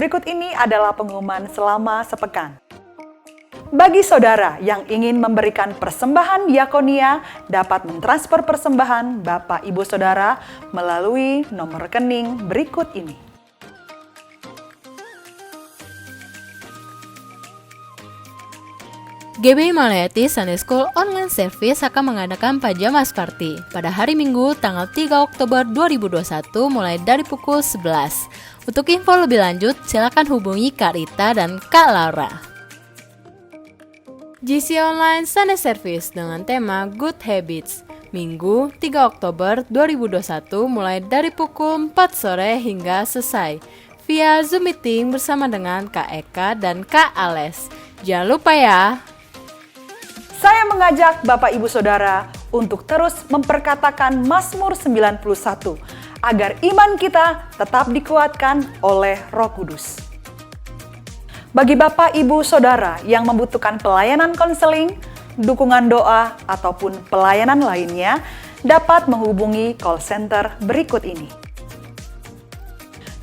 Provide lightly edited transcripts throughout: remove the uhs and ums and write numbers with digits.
Berikut ini adalah pengumuman selama sepekan. Bagi saudara yang ingin memberikan persembahan diakonia, dapat mentransfer persembahan Bapak Ibu Saudara melalui nomor rekening berikut ini. GBI Malayati Sunday School Online Service akan mengadakan Pajamas Party pada hari Minggu tanggal 3 Oktober 2021 mulai dari pukul 11. Untuk info lebih lanjut, silakan hubungi Kak Rita dan Kak Laura. GC Online Sunday Service dengan tema Good Habits, Minggu 3 Oktober 2021 mulai dari pukul 4 sore hingga selesai, via Zoom Meeting bersama dengan Kak Eka dan Kak Ales. Jangan lupa ya! Saya mengajak Bapak Ibu Saudara untuk terus memperkatakan Mazmur 91 agar iman kita tetap dikuatkan oleh Roh Kudus. Bagi Bapak Ibu Saudara yang membutuhkan pelayanan konseling, dukungan doa, ataupun pelayanan lainnya, dapat menghubungi call center berikut ini.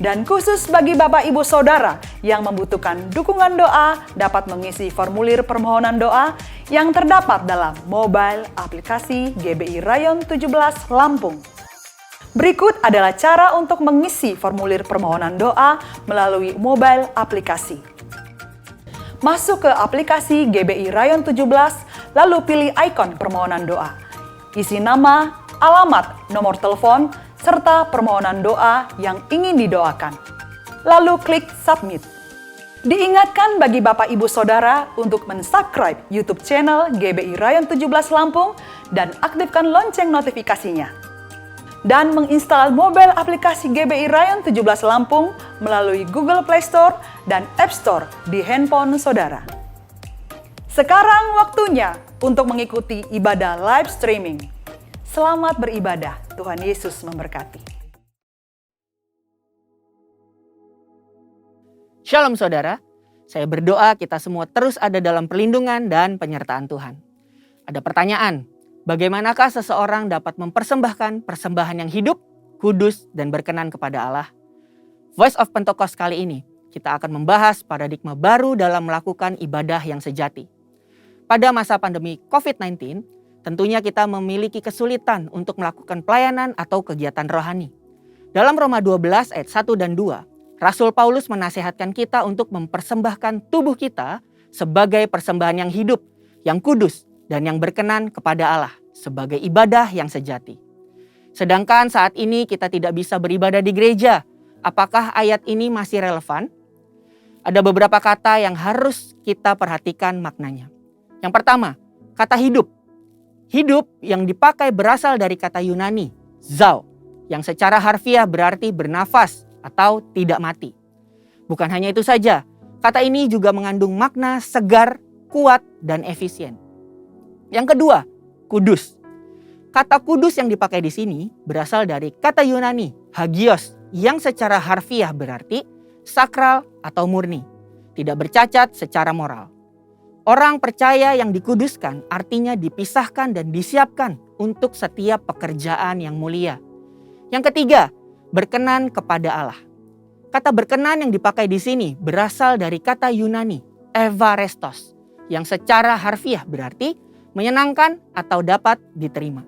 Dan khusus bagi Bapak Ibu Saudara yang membutuhkan dukungan doa, dapat mengisi formulir permohonan doa yang terdapat dalam mobile aplikasi GBI Rayon 17 Lampung. Berikut adalah cara untuk mengisi formulir permohonan doa melalui mobile aplikasi. Masuk ke aplikasi GBI Rayon 17, lalu pilih ikon permohonan doa. Isi nama, alamat, nomor telepon, serta permohonan doa yang ingin didoakan. Lalu klik Submit. Diingatkan bagi Bapak Ibu Saudara untuk mensubscribe YouTube channel GBI Rayon 17 Lampung dan aktifkan lonceng notifikasinya. Dan menginstal mobile aplikasi GBI Rayon 17 Lampung melalui Google Play Store dan App Store di handphone saudara. Sekarang waktunya untuk mengikuti ibadah live streaming. Selamat beribadah, Tuhan Yesus memberkati. Shalom saudara, saya berdoa kita semua terus ada dalam perlindungan dan penyertaan Tuhan. Ada pertanyaan, bagaimanakah seseorang dapat mempersembahkan persembahan yang hidup, kudus, dan berkenan kepada Allah? Voice of Pentecost kali ini, kita akan membahas paradigma baru dalam melakukan ibadah yang sejati. Pada masa pandemi COVID-19, tentunya kita memiliki kesulitan untuk melakukan pelayanan atau kegiatan rohani. Dalam Roma 12 ayat 1 dan 2, Rasul Paulus menasihatkan kita untuk mempersembahkan tubuh kita sebagai persembahan yang hidup, yang kudus, dan yang berkenan kepada Allah sebagai ibadah yang sejati. Sedangkan saat ini kita tidak bisa beribadah di gereja. Apakah ayat ini masih relevan? Ada beberapa kata yang harus kita perhatikan maknanya. Yang pertama, kata hidup. Hidup yang dipakai berasal dari kata Yunani, zao, yang secara harfiah berarti bernafas atau tidak mati. Bukan hanya itu saja, kata ini juga mengandung makna segar, kuat, dan efisien. Yang kedua, kudus. Kata kudus yang dipakai di sini berasal dari kata Yunani, hagios, yang secara harfiah berarti sakral atau murni, tidak bercacat secara moral. Orang percaya yang dikuduskan artinya dipisahkan dan disiapkan untuk setiap pekerjaan yang mulia. Yang ketiga, berkenan kepada Allah. Kata berkenan yang dipakai di sini berasal dari kata Yunani, evarestos, yang secara harfiah berarti menyenangkan atau dapat diterima.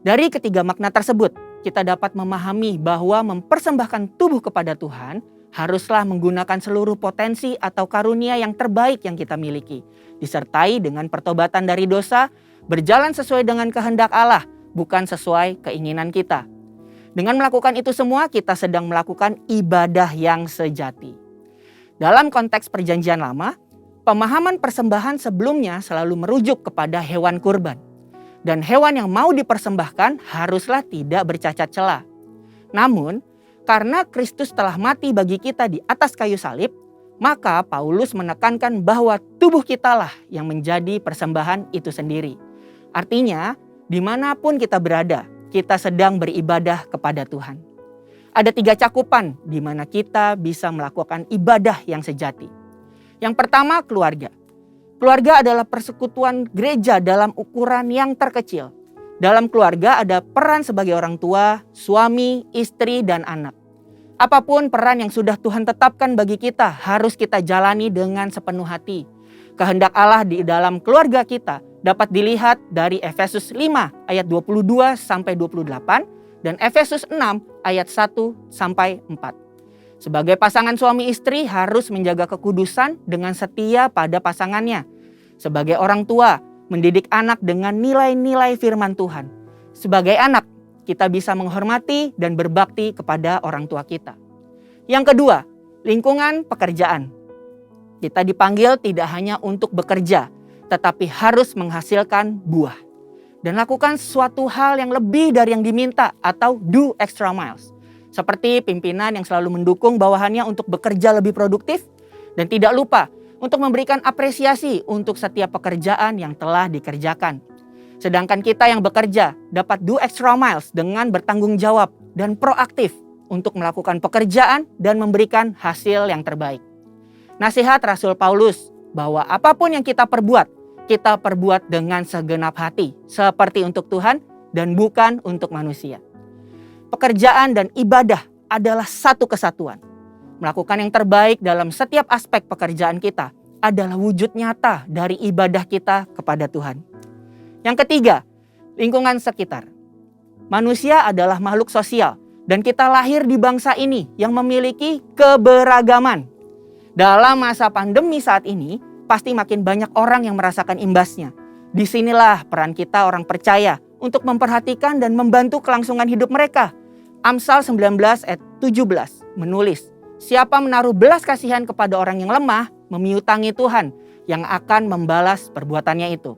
Dari ketiga makna tersebut, kita dapat memahami bahwa mempersembahkan tubuh kepada Tuhan haruslah menggunakan seluruh potensi atau karunia yang terbaik yang kita miliki, disertai dengan pertobatan dari dosa, berjalan sesuai dengan kehendak Allah, bukan sesuai keinginan kita. Dengan melakukan itu semua, kita sedang melakukan ibadah yang sejati. Dalam konteks perjanjian lama, pemahaman persembahan sebelumnya selalu merujuk kepada hewan kurban. Dan hewan yang mau dipersembahkan haruslah tidak bercacat celah. Namun, karena Kristus telah mati bagi kita di atas kayu salib, maka Paulus menekankan bahwa tubuh kitalah yang menjadi persembahan itu sendiri. Artinya, dimanapun kita berada, kita sedang beribadah kepada Tuhan. Ada 3 cakupan di mana kita bisa melakukan ibadah yang sejati. Yang pertama, keluarga. Keluarga adalah persekutuan gereja dalam ukuran yang terkecil. Dalam keluarga ada peran sebagai orang tua, suami, istri, dan anak. Apapun peran yang sudah Tuhan tetapkan bagi kita, harus kita jalani dengan sepenuh hati. Kehendak Allah di dalam keluarga kita dapat dilihat dari Efesus 5 ayat 22 sampai 28 dan Efesus 6 ayat 1 sampai 4. Sebagai pasangan suami istri harus menjaga kekudusan dengan setia pada pasangannya. Sebagai orang tua, mendidik anak dengan nilai-nilai firman Tuhan. Sebagai anak, kita bisa menghormati dan berbakti kepada orang tua kita. Yang kedua, lingkungan pekerjaan. Kita dipanggil tidak hanya untuk bekerja, tetapi harus menghasilkan buah. Dan lakukan suatu hal yang lebih dari yang diminta atau do extra miles. Seperti pimpinan yang selalu mendukung bawahannya untuk bekerja lebih produktif dan tidak lupa untuk memberikan apresiasi untuk setiap pekerjaan yang telah dikerjakan. Sedangkan kita yang bekerja dapat do extra miles dengan bertanggung jawab dan proaktif untuk melakukan pekerjaan dan memberikan hasil yang terbaik. Nasihat Rasul Paulus bahwa apapun yang kita perbuat dengan segenap hati, seperti untuk Tuhan dan bukan untuk manusia. Pekerjaan dan ibadah adalah satu kesatuan. Melakukan yang terbaik dalam setiap aspek pekerjaan kita adalah wujud nyata dari ibadah kita kepada Tuhan. Yang ketiga, lingkungan sekitar. Manusia adalah makhluk sosial dan kita lahir di bangsa ini yang memiliki keberagaman. Dalam masa pandemi saat ini, pasti makin banyak orang yang merasakan imbasnya. Disinilah peran kita orang percaya untuk memperhatikan dan membantu kelangsungan hidup mereka. Amsal 19 ayat 17 menulis, "Siapa menaruh belas kasihan kepada orang yang lemah, memiutangi Tuhan yang akan membalas perbuatannya itu."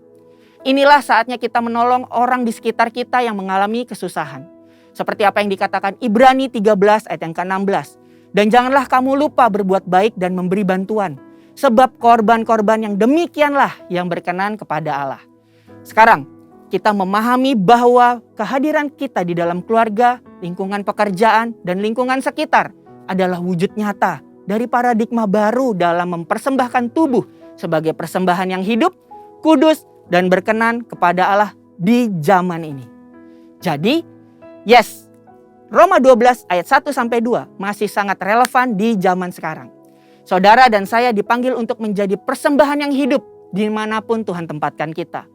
Inilah saatnya kita menolong orang di sekitar kita yang mengalami kesusahan. Seperti apa yang dikatakan Ibrani 13 ayat yang ke-16. Dan janganlah kamu lupa berbuat baik dan memberi bantuan. Sebab korban-korban yang demikianlah yang berkenan kepada Allah. Sekarang kita memahami bahwa kehadiran kita di dalam keluarga, lingkungan pekerjaan, dan lingkungan sekitar adalah wujud nyata dari paradigma baru dalam mempersembahkan tubuh sebagai persembahan yang hidup, kudus, dan berkenan kepada Allah di zaman ini. Jadi, yes, Roma 12 ayat 1-2 masih sangat relevan di zaman sekarang. Saudara dan saya dipanggil untuk menjadi persembahan yang hidup dimanapun Tuhan tempatkan kita.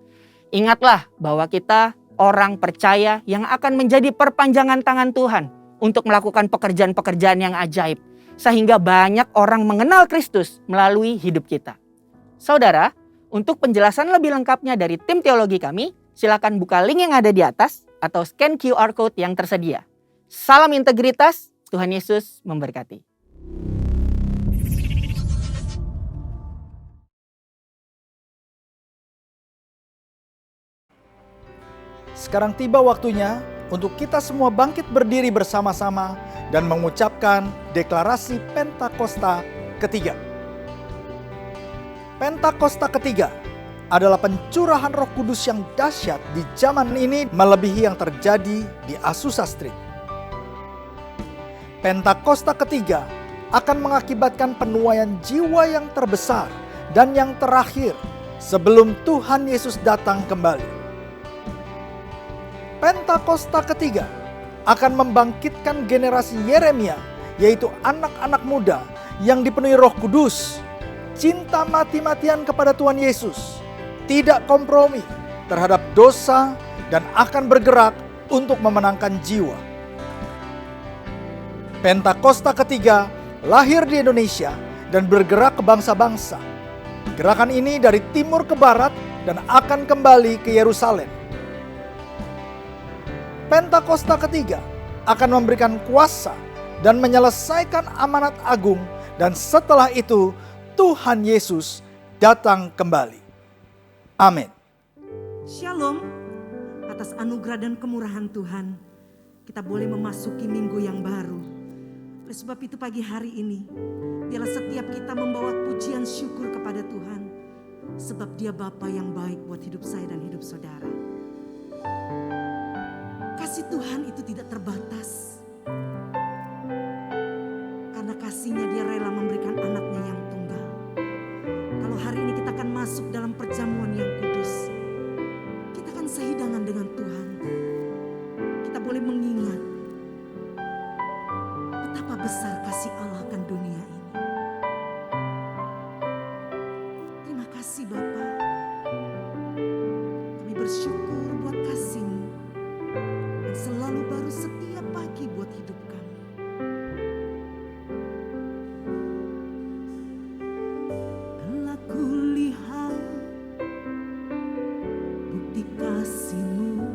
Ingatlah bahwa kita orang percaya yang akan menjadi perpanjangan tangan Tuhan untuk melakukan pekerjaan-pekerjaan yang ajaib. Sehingga banyak orang mengenal Kristus melalui hidup kita. Saudara, untuk penjelasan lebih lengkapnya dari tim teologi kami, silakan buka link yang ada di atas atau scan QR Code yang tersedia. Salam integritas, Tuhan Yesus memberkati. Sekarang tiba waktunya untuk kita semua bangkit berdiri bersama-sama dan mengucapkan deklarasi Pentakosta ketiga. Pentakosta ketiga adalah pencurahan Roh Kudus yang dahsyat di zaman ini melebihi yang terjadi di Azusa Street. Pentakosta ketiga akan mengakibatkan penuaian jiwa yang terbesar dan yang terakhir sebelum Tuhan Yesus datang kembali. Pentakosta ketiga akan membangkitkan generasi Yeremia, yaitu anak-anak muda yang dipenuhi Roh Kudus, cinta mati-matian kepada Tuhan Yesus, tidak kompromi terhadap dosa, dan akan bergerak untuk memenangkan jiwa. Pentakosta ketiga lahir di Indonesia dan bergerak ke bangsa-bangsa. Gerakan ini dari timur ke barat dan akan kembali ke Yerusalem. Pentakosta ketiga akan memberikan kuasa dan menyelesaikan amanat agung, dan setelah itu Tuhan Yesus datang kembali. Amin. Shalom, atas anugerah dan kemurahan Tuhan, kita boleh memasuki minggu yang baru. Oleh sebab itu pagi hari ini, biarlah setiap kita membawa pujian syukur kepada Tuhan. Sebab Dia Bapa yang baik buat hidup saya dan hidup saudara. Kasih Tuhan itu tidak terbatas. Karena kasih-Nya Dia rela memberikan anaknya yang tunggal. Kalau hari ini kita akan masuk dalam perjamuan yang kudus, kita akan sehidangan dengan Tuhan. Kita boleh mengingat betapa besar kasih Bapa. Kami bersyukur buat kasih-Mu yang selalu baru setiap pagi buat hidup kami. Telah kulihat bukti kasih-Mu,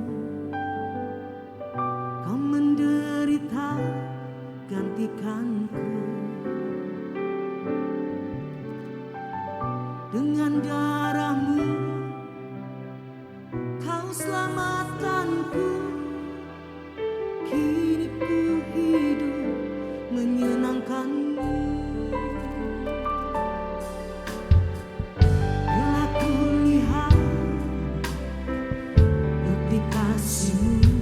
Kau menderita gantikanku. Dengan darah-Mu Kau selamatkanku. Kini ku hidup menyenangkan-Mu. Telah kulihat bukti kasih-Mu,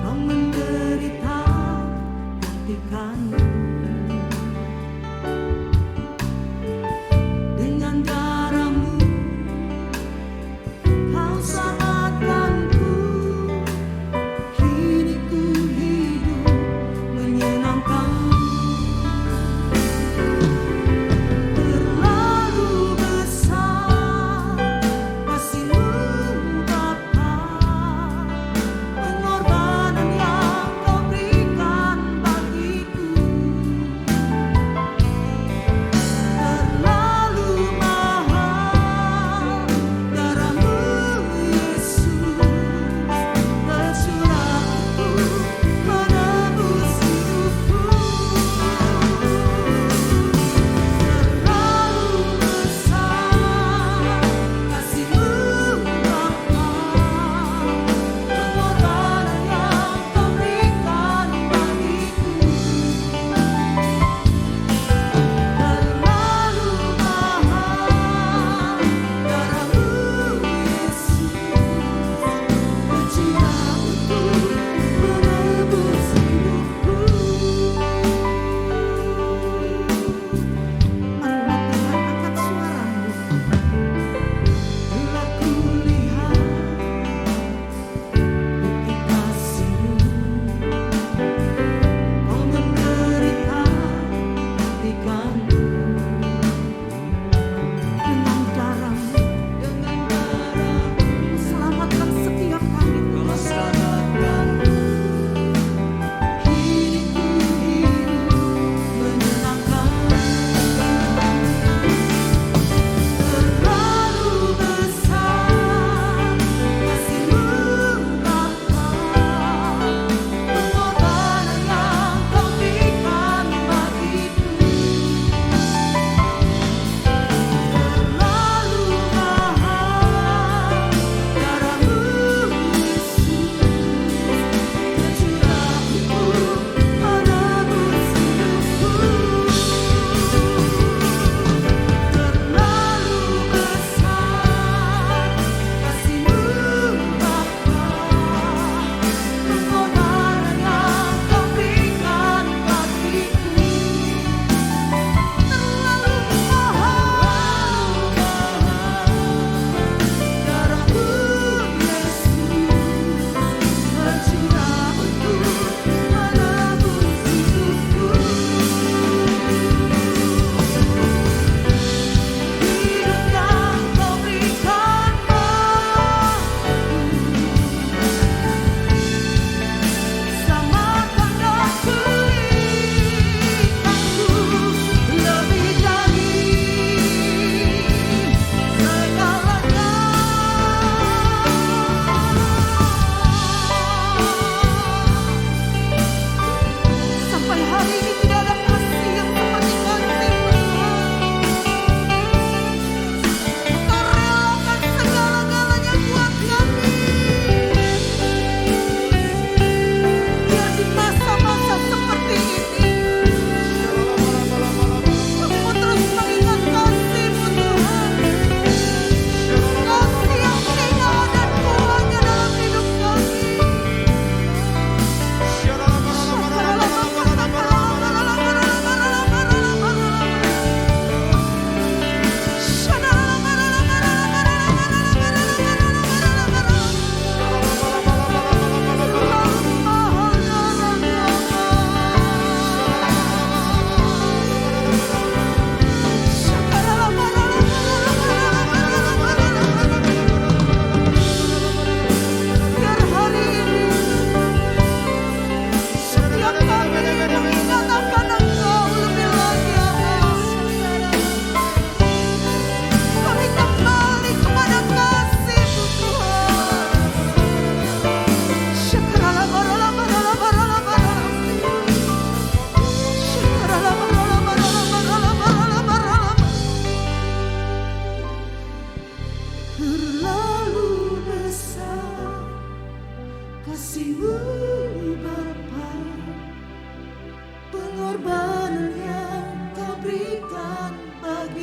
Kau menderita gantikanku. Dengan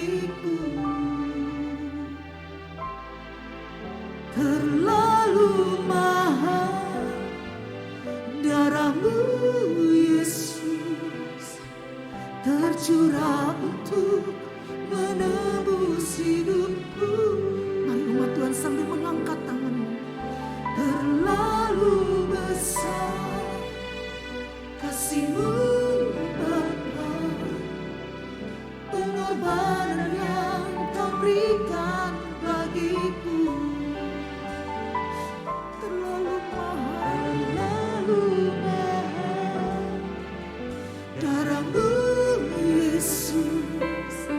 bagiku. Terlalu mahal darahmu Yesus, tercurah untuk menebus hidupku. Mari umat Tuhan sambil mengangkat tanganmu. Terlalu besar kasih-Mu Bapa, pengorbanan yang Kau berikan bagiku. Terlalu mahal darah-Mu Yesus,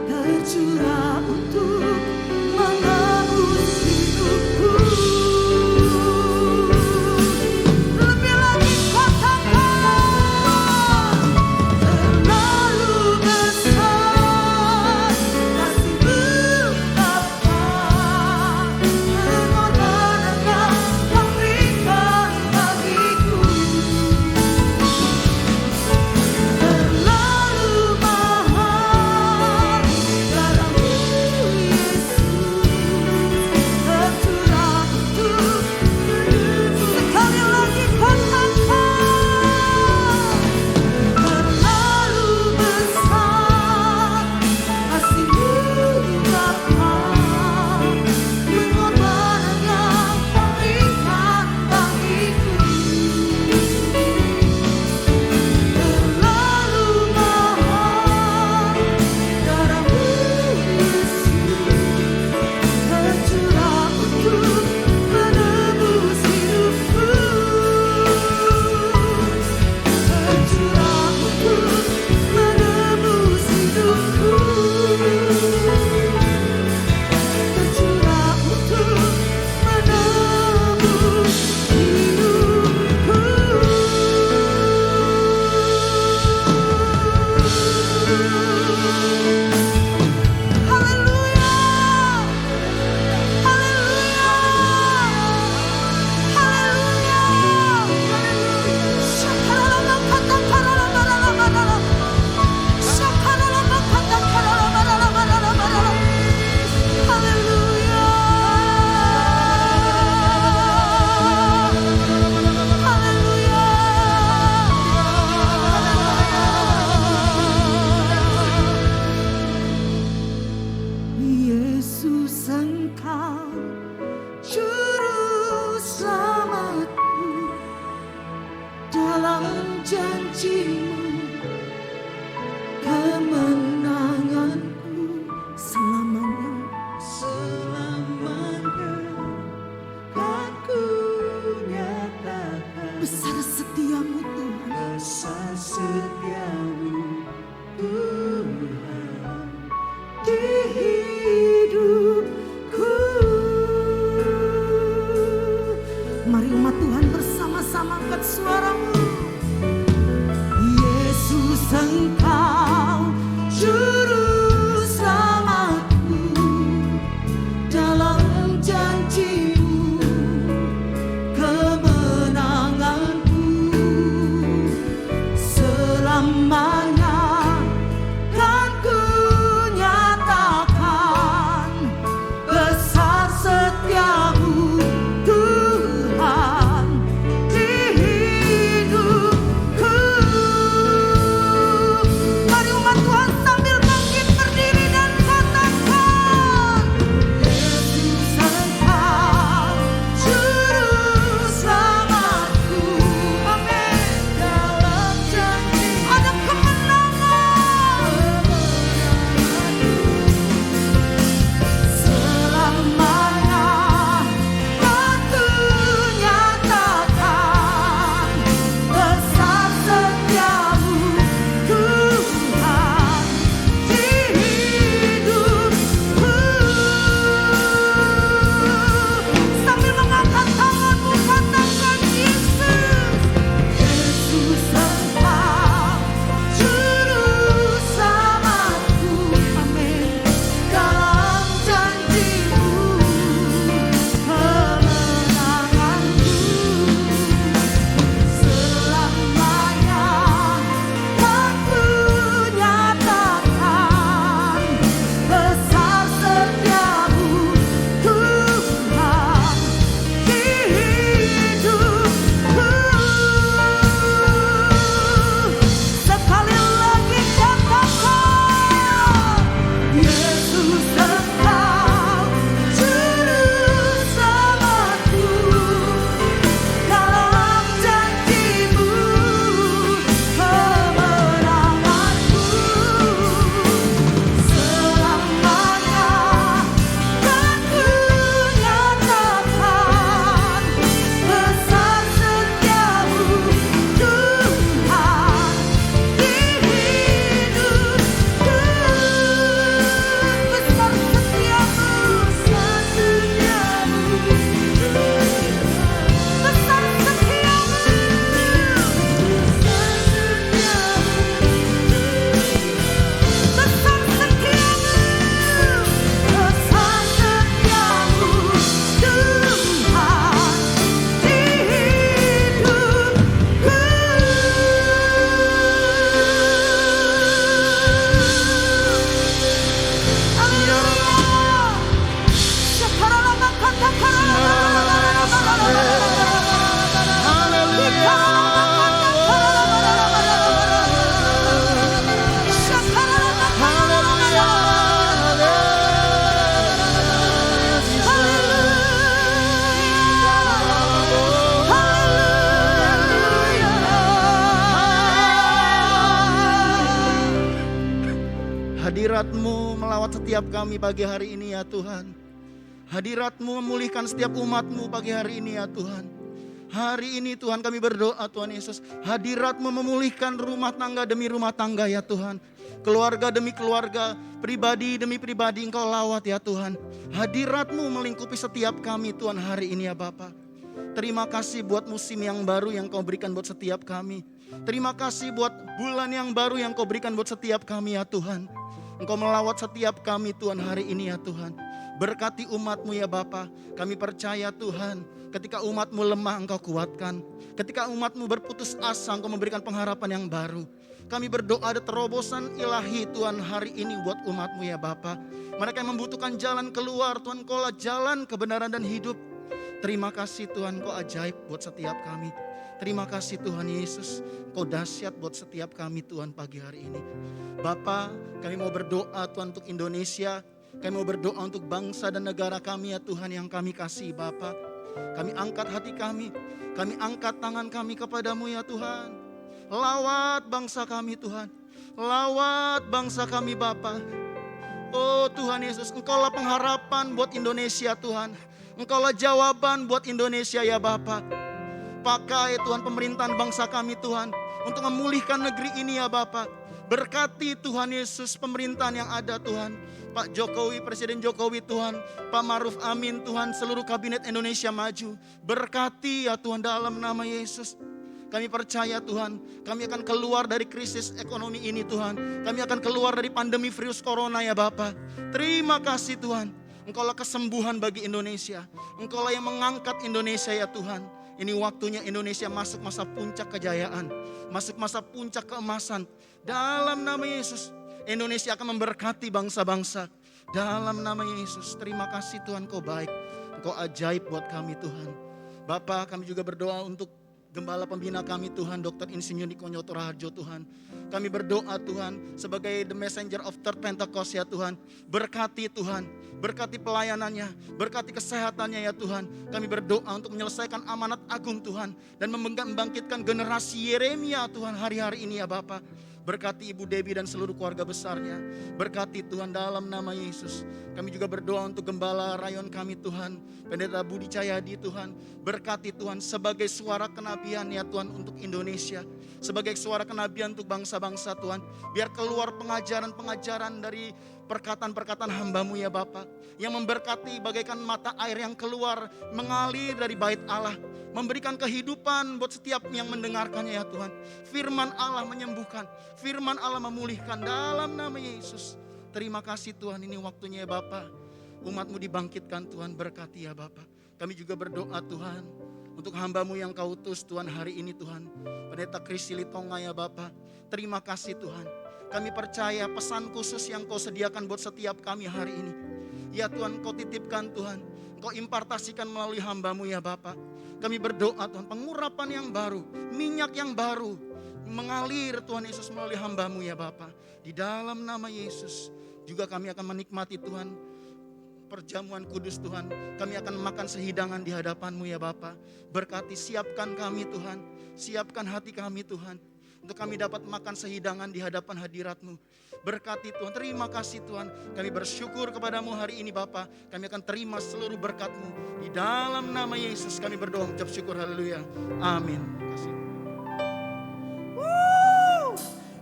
tercurah untuk menebus hidupku. Lebih lagi katakan, terlalu besar kasih-Mu Hadirat-Mu melawat setiap kami pagi hari ini ya Tuhan. Hadirat-Mu memulihkan setiap umat-Mu pagi hari ini ya Tuhan. Hari ini Tuhan kami berdoa Tuhan Yesus, hadirat-Mu memulihkan rumah tangga demi rumah tangga ya Tuhan. Keluarga demi keluarga, pribadi demi pribadi Engkau lawat ya Tuhan. Hadirat-Mu melingkupi setiap kami Tuhan hari ini ya Bapa. Terima kasih buat musim yang baru yang Kau berikan buat setiap kami. Terima kasih buat bulan yang baru yang Kau berikan buat setiap kami ya Tuhan. Engkau melawat setiap kami Tuhan hari ini ya Tuhan. Berkati umat-Mu ya Bapa. Kami percaya Tuhan, ketika umat-Mu lemah Engkau kuatkan. Ketika umat-Mu berputus asa Engkau memberikan pengharapan yang baru. Kami berdoa ada terobosan ilahi Tuhan hari ini buat umat-Mu ya Bapa. Mereka yang membutuhkan jalan keluar Tuhan, Engkaulah jalan kebenaran dan hidup. Terima kasih Tuhan, Engkau ajaib buat setiap kami. Terima kasih Tuhan Yesus, Engkau dahsyat buat setiap kami Tuhan pagi hari ini. Bapa, kami mau berdoa Tuhan untuk Indonesia. Kami mau berdoa untuk bangsa dan negara kami ya Tuhan yang kami kasih Bapa. Kami angkat hati kami angkat tangan kami kepadamu ya Tuhan. Lawat bangsa kami Tuhan, lawat bangsa kami Bapa. Oh Tuhan Yesus, Engkaulah pengharapan buat Indonesia Tuhan. Engkaulah jawaban buat Indonesia ya Bapa. Pakai Tuhan pemerintahan bangsa kami Tuhan untuk memulihkan negeri ini ya Bapa. Berkati Tuhan Yesus pemerintahan yang ada Tuhan. Pak Jokowi, Presiden Jokowi Tuhan, Pak Maruf Amin Tuhan, seluruh kabinet Indonesia Maju. Berkati ya Tuhan dalam nama Yesus. Kami percaya Tuhan, kami akan keluar dari krisis ekonomi ini Tuhan. Kami akan keluar dari pandemi virus corona ya Bapa. Terima kasih Tuhan. Engkaulah kesembuhan bagi Indonesia. Engkaulah yang mengangkat Indonesia ya Tuhan. Ini waktunya Indonesia masuk masa puncak kejayaan. Masuk masa puncak keemasan. Dalam nama Yesus, Indonesia akan memberkati bangsa-bangsa. Dalam nama Yesus, terima kasih Tuhan, Kau baik. Engkau ajaib buat kami Tuhan. Bapa, kami juga berdoa untuk Gembala pembina kami Tuhan, Dr. Insinyur Niko Nyoto Raharjo Tuhan. Kami berdoa Tuhan sebagai the messenger of third Pentecost ya Tuhan. Berkati Tuhan, berkati pelayanannya, berkati kesehatannya ya Tuhan. Kami berdoa untuk menyelesaikan amanat agung Tuhan. Dan membangkitkan generasi Yeremia Tuhan hari-hari ini ya Bapa. Berkati Ibu Debbie dan seluruh keluarga besarnya. Berkati Tuhan dalam nama Yesus. Kami juga berdoa untuk Gembala Rayon kami Tuhan, Pendeta Budi Cahyadi Tuhan. Berkati Tuhan sebagai suara kenabian ya Tuhan untuk Indonesia. Sebagai suara kenabian untuk bangsa-bangsa Tuhan. Biar keluar pengajaran-pengajaran dari perkataan-perkataan hamba-Mu ya Bapa. Yang memberkati bagaikan mata air yang keluar mengalir dari bait Allah. Memberikan kehidupan buat setiap yang mendengarkannya ya Tuhan. Firman Allah menyembuhkan, firman Allah memulihkan dalam nama Yesus. Terima kasih Tuhan, ini waktunya ya Bapa. Umat-Mu dibangkitkan Tuhan, berkati ya Bapa. Kami juga berdoa Tuhan untuk hamba-Mu yang Kau utus Tuhan hari ini Tuhan. Pendeta Krisili Tonga ya Bapa. Terima kasih Tuhan. Kami percaya pesan khusus yang Kau sediakan buat setiap kami hari ini. Ya Tuhan, Kau titipkan Tuhan. Kau impartasikan melalui hamba-Mu ya Bapa. Kami berdoa Tuhan, pengurapan yang baru, minyak yang baru mengalir Tuhan Yesus melalui hamba-Mu ya Bapa. Di dalam nama Yesus juga kami akan menikmati Tuhan perjamuan kudus Tuhan. Kami akan makan sehidangan di hadapan-Mu ya Bapa. Berkati, siapkan kami Tuhan, siapkan hati kami Tuhan. Untuk kami dapat makan sehidangan di hadapan hadirat-Mu. Berkati Tuhan, terima kasih Tuhan. Kami bersyukur kepadamu hari ini Bapa. Kami akan terima seluruh berkat-Mu. Di dalam nama Yesus kami berdoa, ucap syukur, haleluya. Amin.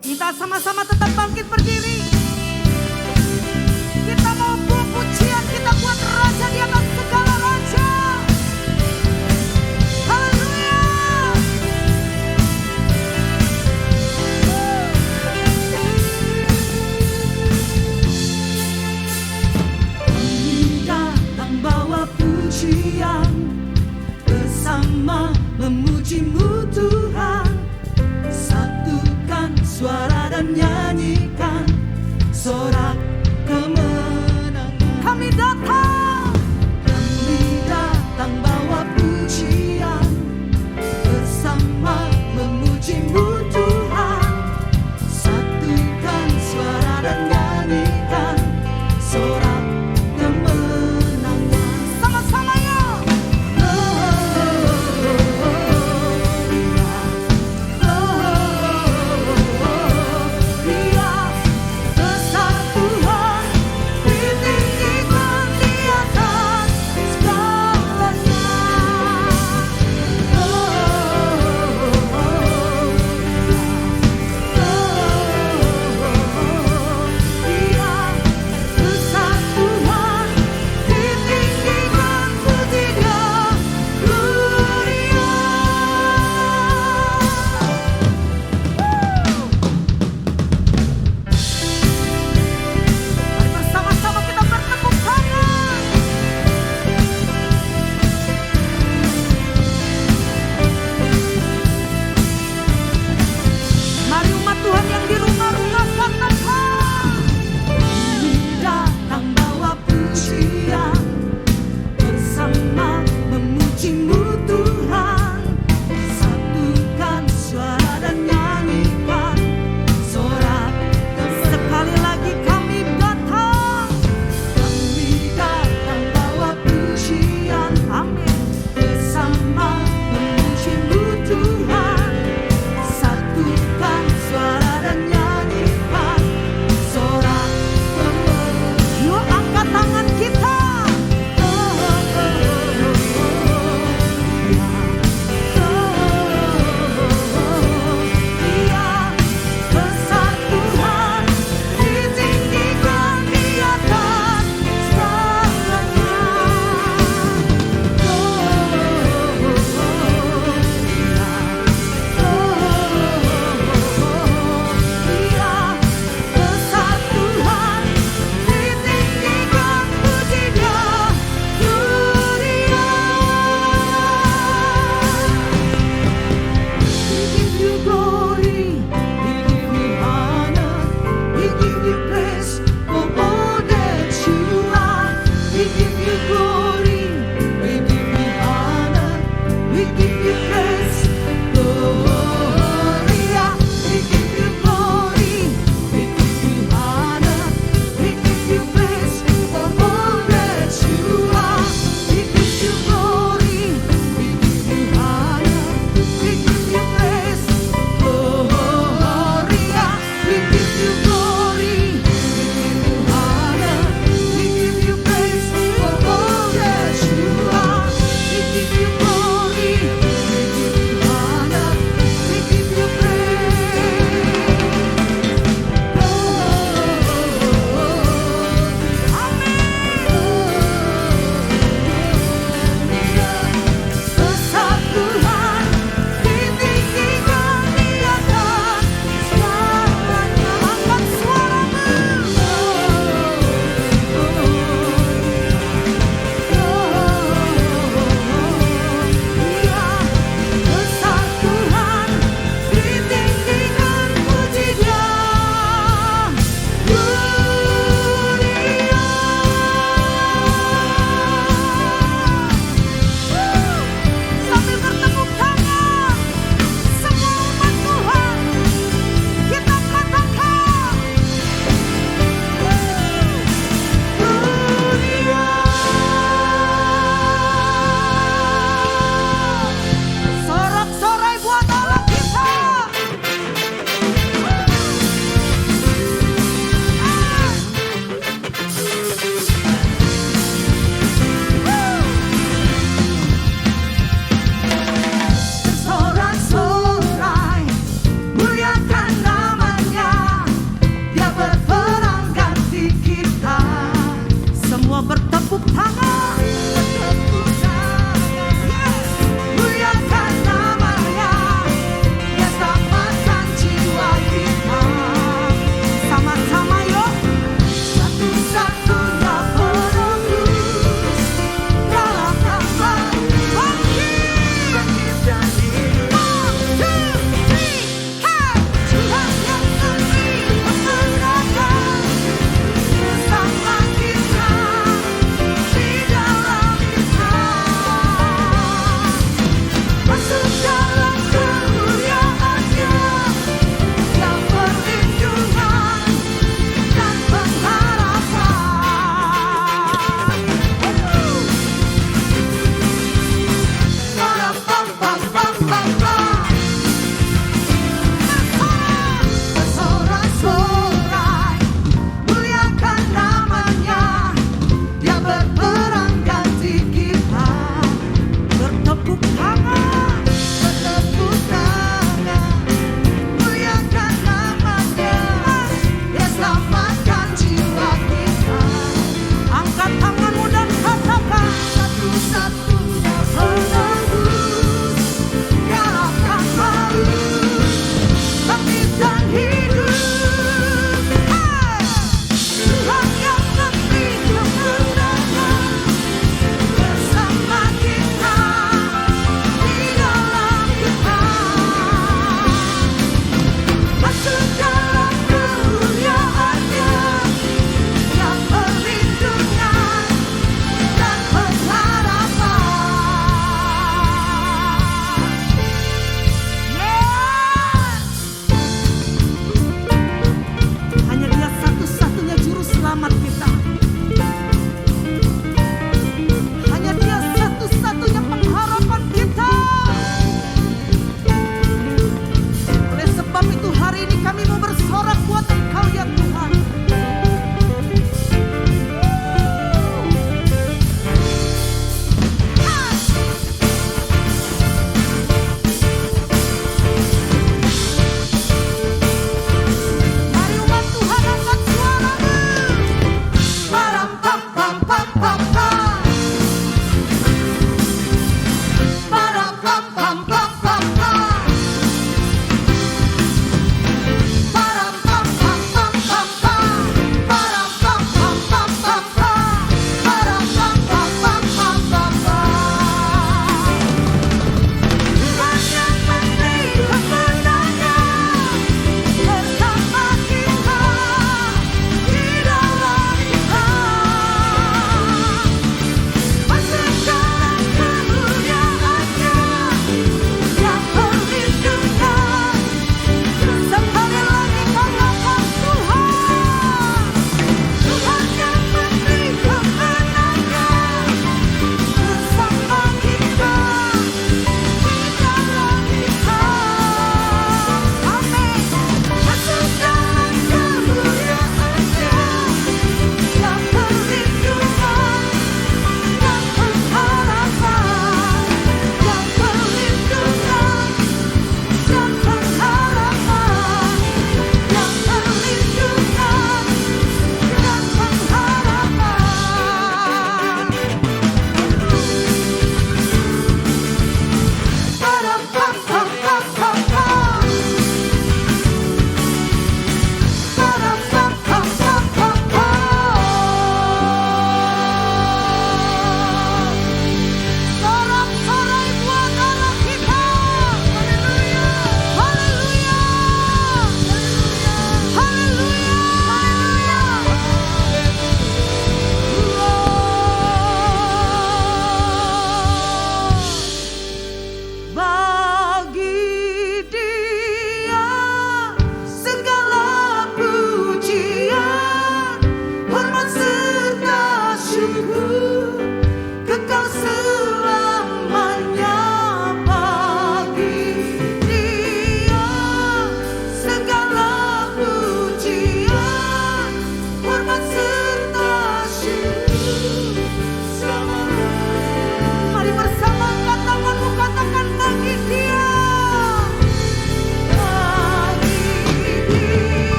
Kita sama-sama tetap bangkit berdiri. Kita mau buat pujian, kita buat raja di atas segala raja. Haleluya. Datang bawa pujian, bersama memuji-Mu Tuhan. Satukan suara dan nyanyikan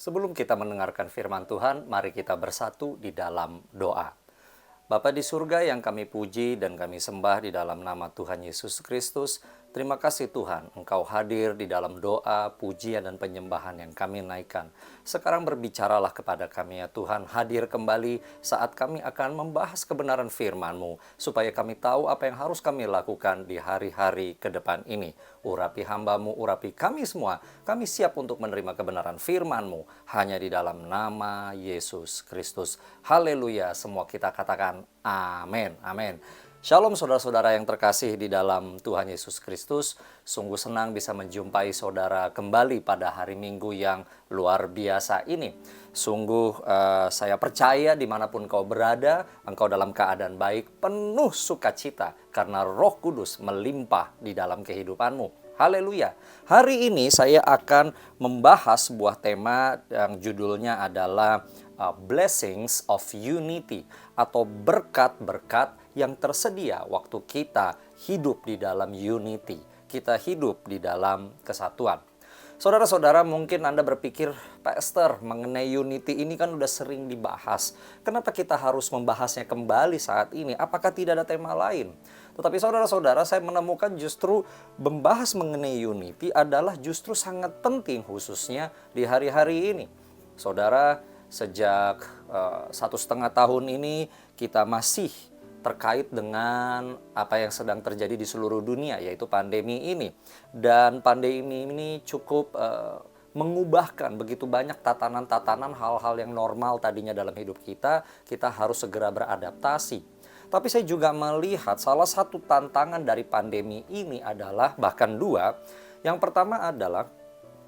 Sebelum kita mendengarkan firman Tuhan, mari kita bersatu di dalam doa. Bapa di surga yang kami puji dan kami sembah di dalam nama Tuhan Yesus Kristus, terima kasih Tuhan, Engkau hadir di dalam doa, pujian, dan penyembahan yang kami naikkan. Sekarang berbicaralah kepada kami ya Tuhan, hadir kembali saat kami akan membahas kebenaran firman-Mu, supaya kami tahu apa yang harus kami lakukan di hari-hari ke depan ini. Urapi hamba-Mu, urapi kami semua, kami siap untuk menerima kebenaran firman-Mu, hanya di dalam nama Yesus Kristus. Haleluya, semua kita katakan amin, amin. Shalom saudara-saudara yang terkasih di dalam Tuhan Yesus Kristus. Sungguh senang bisa menjumpai saudara kembali pada hari Minggu yang luar biasa ini. Sungguh saya percaya dimanapun kau berada, engkau dalam keadaan baik, penuh sukacita karena Roh Kudus melimpah di dalam kehidupanmu. Haleluya. Hari ini saya akan membahas sebuah tema yang judulnya adalah Blessings of Unity, atau berkat-berkat yang tersedia waktu kita hidup di dalam unity. Kita hidup di dalam kesatuan. Saudara-saudara, mungkin Anda berpikir, Pastor, mengenai unity ini kan udah sering dibahas. Kenapa kita harus membahasnya kembali saat ini? Apakah tidak ada tema lain? Tetapi saudara-saudara, saya menemukan justru membahas mengenai unity adalah justru sangat penting, khususnya di hari-hari ini. Saudara, sejak 1,5 tahun ini kita masih terkait dengan apa yang sedang terjadi di seluruh dunia, yaitu pandemi ini. Dan pandemi ini cukup mengubahkan begitu banyak tatanan-tatanan hal-hal yang normal tadinya dalam hidup kita harus segera beradaptasi. Tapi saya juga melihat salah satu tantangan dari pandemi ini adalah, bahkan dua. Yang pertama adalah,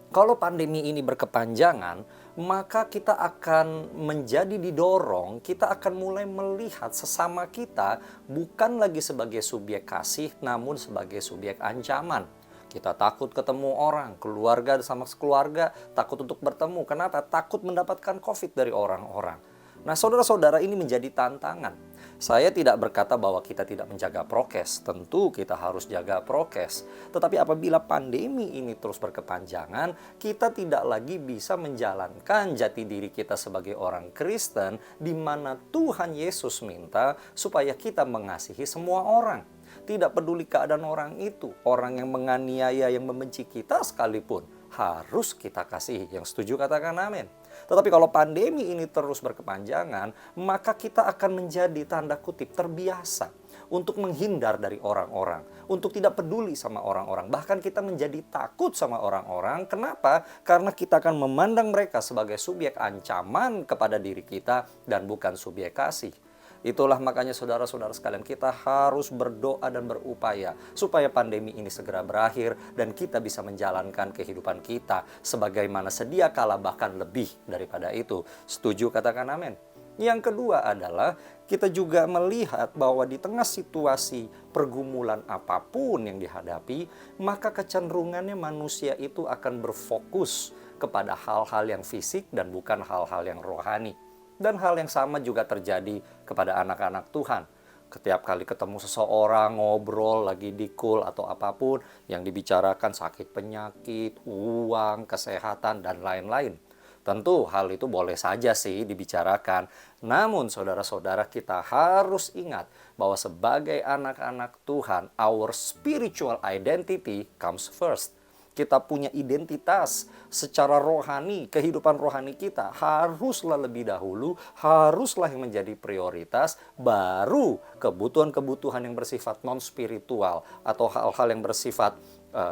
kalau pandemi ini berkepanjangan, maka kita akan menjadi didorong, kita akan mulai melihat sesama kita bukan lagi sebagai subjek kasih, namun sebagai subjek ancaman. Kita takut ketemu orang, keluarga sama keluarga takut untuk bertemu. Kenapa? Takut mendapatkan COVID dari orang-orang. Nah, saudara-saudara, ini menjadi tantangan. Saya tidak berkata bahwa kita tidak menjaga prokes. Tentu kita harus jaga prokes. Tetapi apabila pandemi ini terus berkepanjangan, kita tidak lagi bisa menjalankan jati diri kita sebagai orang Kristen, di mana Tuhan Yesus minta supaya kita mengasihi semua orang. Tidak peduli keadaan orang itu, orang yang menganiaya, yang membenci kita sekalipun, harus kita kasihi. Yang setuju katakan amin. Tetapi kalau pandemi ini terus berkepanjangan, maka kita akan menjadi tanda kutip terbiasa untuk menghindar dari orang-orang, untuk tidak peduli sama orang-orang. Bahkan kita menjadi takut sama orang-orang. Kenapa? Karena kita akan memandang mereka sebagai subjek ancaman kepada diri kita dan bukan subjek kasih. Itulah makanya saudara-saudara sekalian, kita harus berdoa dan berupaya supaya pandemi ini segera berakhir dan kita bisa menjalankan kehidupan kita sebagaimana sedia kala, bahkan lebih daripada itu. Setuju katakan amin. Yang kedua adalah kita juga melihat bahwa di tengah situasi pergumulan apapun yang dihadapi, maka kecenderungannya manusia itu akan berfokus kepada hal-hal yang fisik dan bukan hal-hal yang rohani. Dan hal yang sama juga terjadi kepada anak-anak Tuhan. Setiap kali ketemu seseorang, ngobrol, lagi di call atau apapun, yang dibicarakan sakit penyakit, uang, kesehatan, dan lain-lain. Tentu hal itu boleh saja sih dibicarakan. Namun saudara-saudara, kita harus ingat bahwa sebagai anak-anak Tuhan, our spiritual identity comes first. Kita punya identitas secara rohani, kehidupan rohani kita haruslah lebih dahulu, haruslah yang menjadi prioritas, baru kebutuhan-kebutuhan yang bersifat non-spiritual atau hal-hal yang bersifat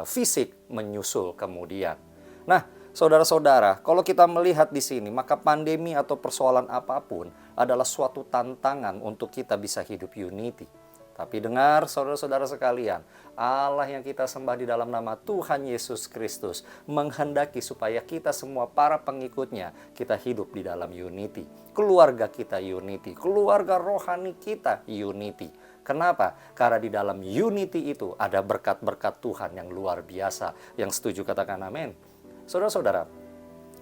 fisik menyusul kemudian. Nah, saudara-saudara, kalau kita melihat di sini, maka pandemi atau persoalan apapun adalah suatu tantangan untuk kita bisa hidup unity. Tapi dengar saudara-saudara sekalian, Allah yang kita sembah di dalam nama Tuhan Yesus Kristus menghendaki supaya kita semua para pengikutnya, kita hidup di dalam unity. Keluarga kita unity, keluarga rohani kita unity. Kenapa? Karena di dalam unity itu ada berkat-berkat Tuhan yang luar biasa. Yang setuju katakan amin. Saudara-saudara,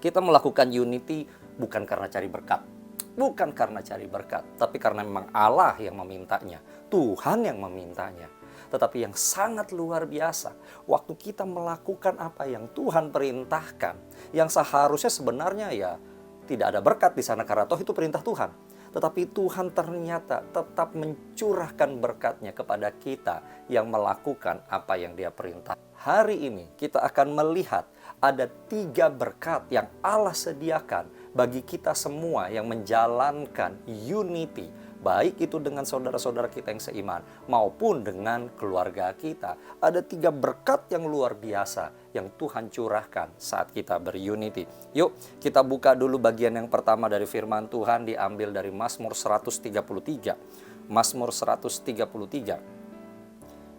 kita melakukan unity bukan karena cari berkat. Bukan karena cari berkat, tapi karena memang Allah yang memintanya. Tuhan yang memintanya. Tetapi yang sangat luar biasa, waktu kita melakukan apa yang Tuhan perintahkan, yang seharusnya sebenarnya ya tidak ada berkat di sana karena toh itu perintah Tuhan. Tetapi Tuhan ternyata tetap mencurahkan berkatnya kepada kita yang melakukan apa yang Dia perintah. Hari ini kita akan melihat ada 3 berkat yang Allah sediakan bagi kita semua yang menjalankan unity, baik itu dengan saudara-saudara kita yang seiman maupun dengan keluarga kita. Ada 3 berkat yang luar biasa yang Tuhan curahkan saat kita berunity. Yuk kita buka dulu bagian yang pertama dari firman Tuhan, diambil dari Mazmur 133. Mazmur 133.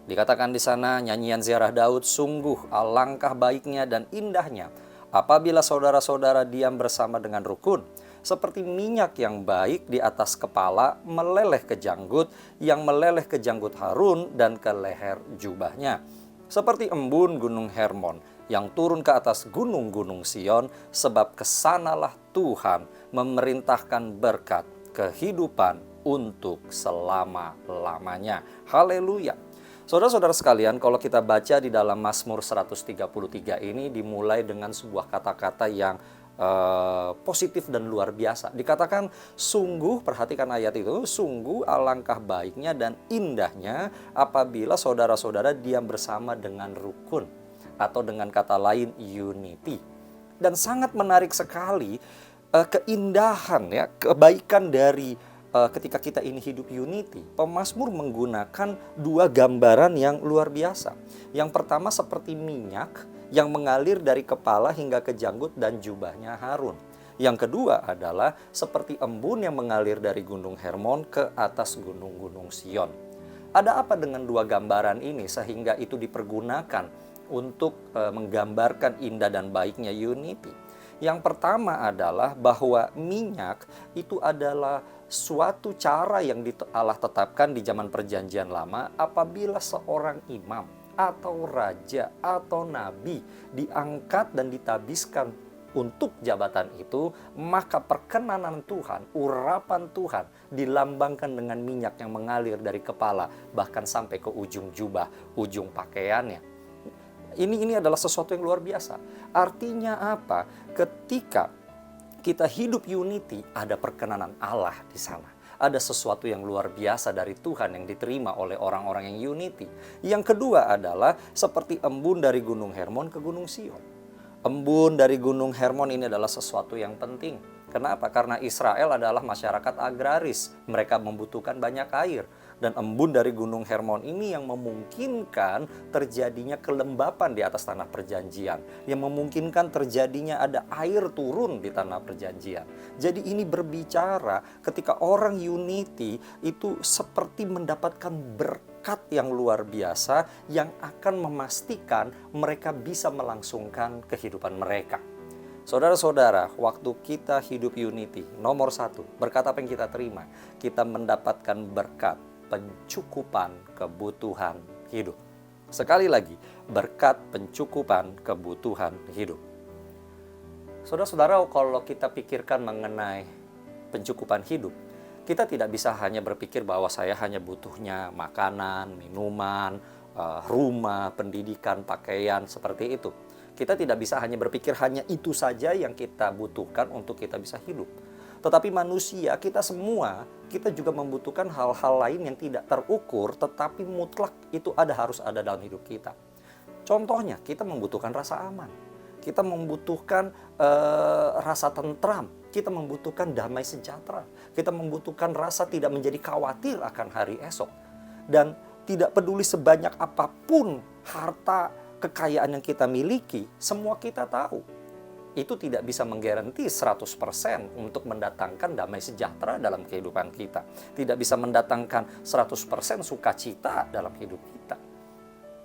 Dikatakan di sana, nyanyian ziarah Daud, sungguh alangkah baiknya dan indahnya apabila saudara-saudara diam bersama dengan rukun. Seperti minyak yang baik di atas kepala meleleh ke janggut, yang meleleh ke janggut Harun dan ke leher jubahnya. Seperti embun gunung Hermon yang turun ke atas gunung-gunung Sion, sebab kesanalah Tuhan memerintahkan berkat kehidupan untuk selama-lamanya. Haleluya. Saudara-saudara sekalian, kalau kita baca di dalam Mazmur 133 ini dimulai dengan sebuah kata-kata yang positif dan luar biasa. Dikatakan sungguh, perhatikan ayat itu, sungguh alangkah baiknya dan indahnya apabila saudara-saudara diam bersama dengan rukun, atau dengan kata lain unity. Dan sangat menarik sekali keindahan ya, kebaikan dari ketika kita ini hidup unity. Pemazmur menggunakan 2 gambaran yang luar biasa. Yang pertama seperti minyak yang mengalir dari kepala hingga ke janggut dan jubahnya Harun. Yang kedua adalah seperti embun yang mengalir dari gunung Hermon ke atas gunung-gunung Sion. Ada apa dengan 2 gambaran ini sehingga itu dipergunakan untuk menggambarkan indah dan baiknya unity? Yang pertama adalah bahwa minyak itu adalah suatu cara yang Allah tetapkan di zaman perjanjian lama apabila seorang imam atau raja atau nabi diangkat dan ditabiskan untuk jabatan itu, maka perkenanan Tuhan, urapan Tuhan dilambangkan dengan minyak yang mengalir dari kepala bahkan sampai ke ujung jubah, ujung pakaiannya. Ini adalah sesuatu yang luar biasa. Artinya apa? Ketika kita hidup unity, ada perkenanan Allah di sana. Ada sesuatu yang luar biasa dari Tuhan yang diterima oleh orang-orang yang unity. Yang kedua adalah seperti embun dari gunung Hermon ke gunung Sion. Embun dari gunung Hermon ini adalah sesuatu yang penting. Kenapa? Karena Israel adalah masyarakat agraris. Mereka membutuhkan banyak air. Dan embun dari gunung Hermon ini yang memungkinkan terjadinya kelembapan di atas tanah perjanjian. Yang memungkinkan terjadinya ada air turun di tanah perjanjian. Jadi ini berbicara ketika orang unity itu seperti mendapatkan berkat yang luar biasa yang akan memastikan mereka bisa melangsungkan kehidupan mereka. Saudara-saudara, waktu kita hidup unity, nomor 1, berkat apa yang kita terima? Kita mendapatkan berkat pencukupan kebutuhan hidup. Sekali lagi, berkat pencukupan kebutuhan hidup. Saudara-saudara, kalau kita pikirkan mengenai pencukupan hidup, kita tidak bisa hanya berpikir bahwa saya hanya butuhnya makanan, minuman, rumah, pendidikan, pakaian, seperti itu. Kita tidak bisa hanya berpikir hanya itu saja yang kita butuhkan untuk kita bisa hidup. Tetapi manusia, kita semua, kita juga membutuhkan hal-hal lain yang tidak terukur, tetapi mutlak itu harus ada dalam hidup kita. Contohnya, kita membutuhkan rasa aman. Kita membutuhkan rasa tentram. Kita membutuhkan damai sejahtera. Kita membutuhkan rasa tidak menjadi khawatir akan hari esok. Dan tidak peduli sebanyak apapun harta kekayaan yang kita miliki, semua kita tahu. Itu tidak bisa menggaranti 100% untuk mendatangkan damai sejahtera dalam kehidupan kita. Tidak bisa mendatangkan 100% sukacita dalam hidup kita.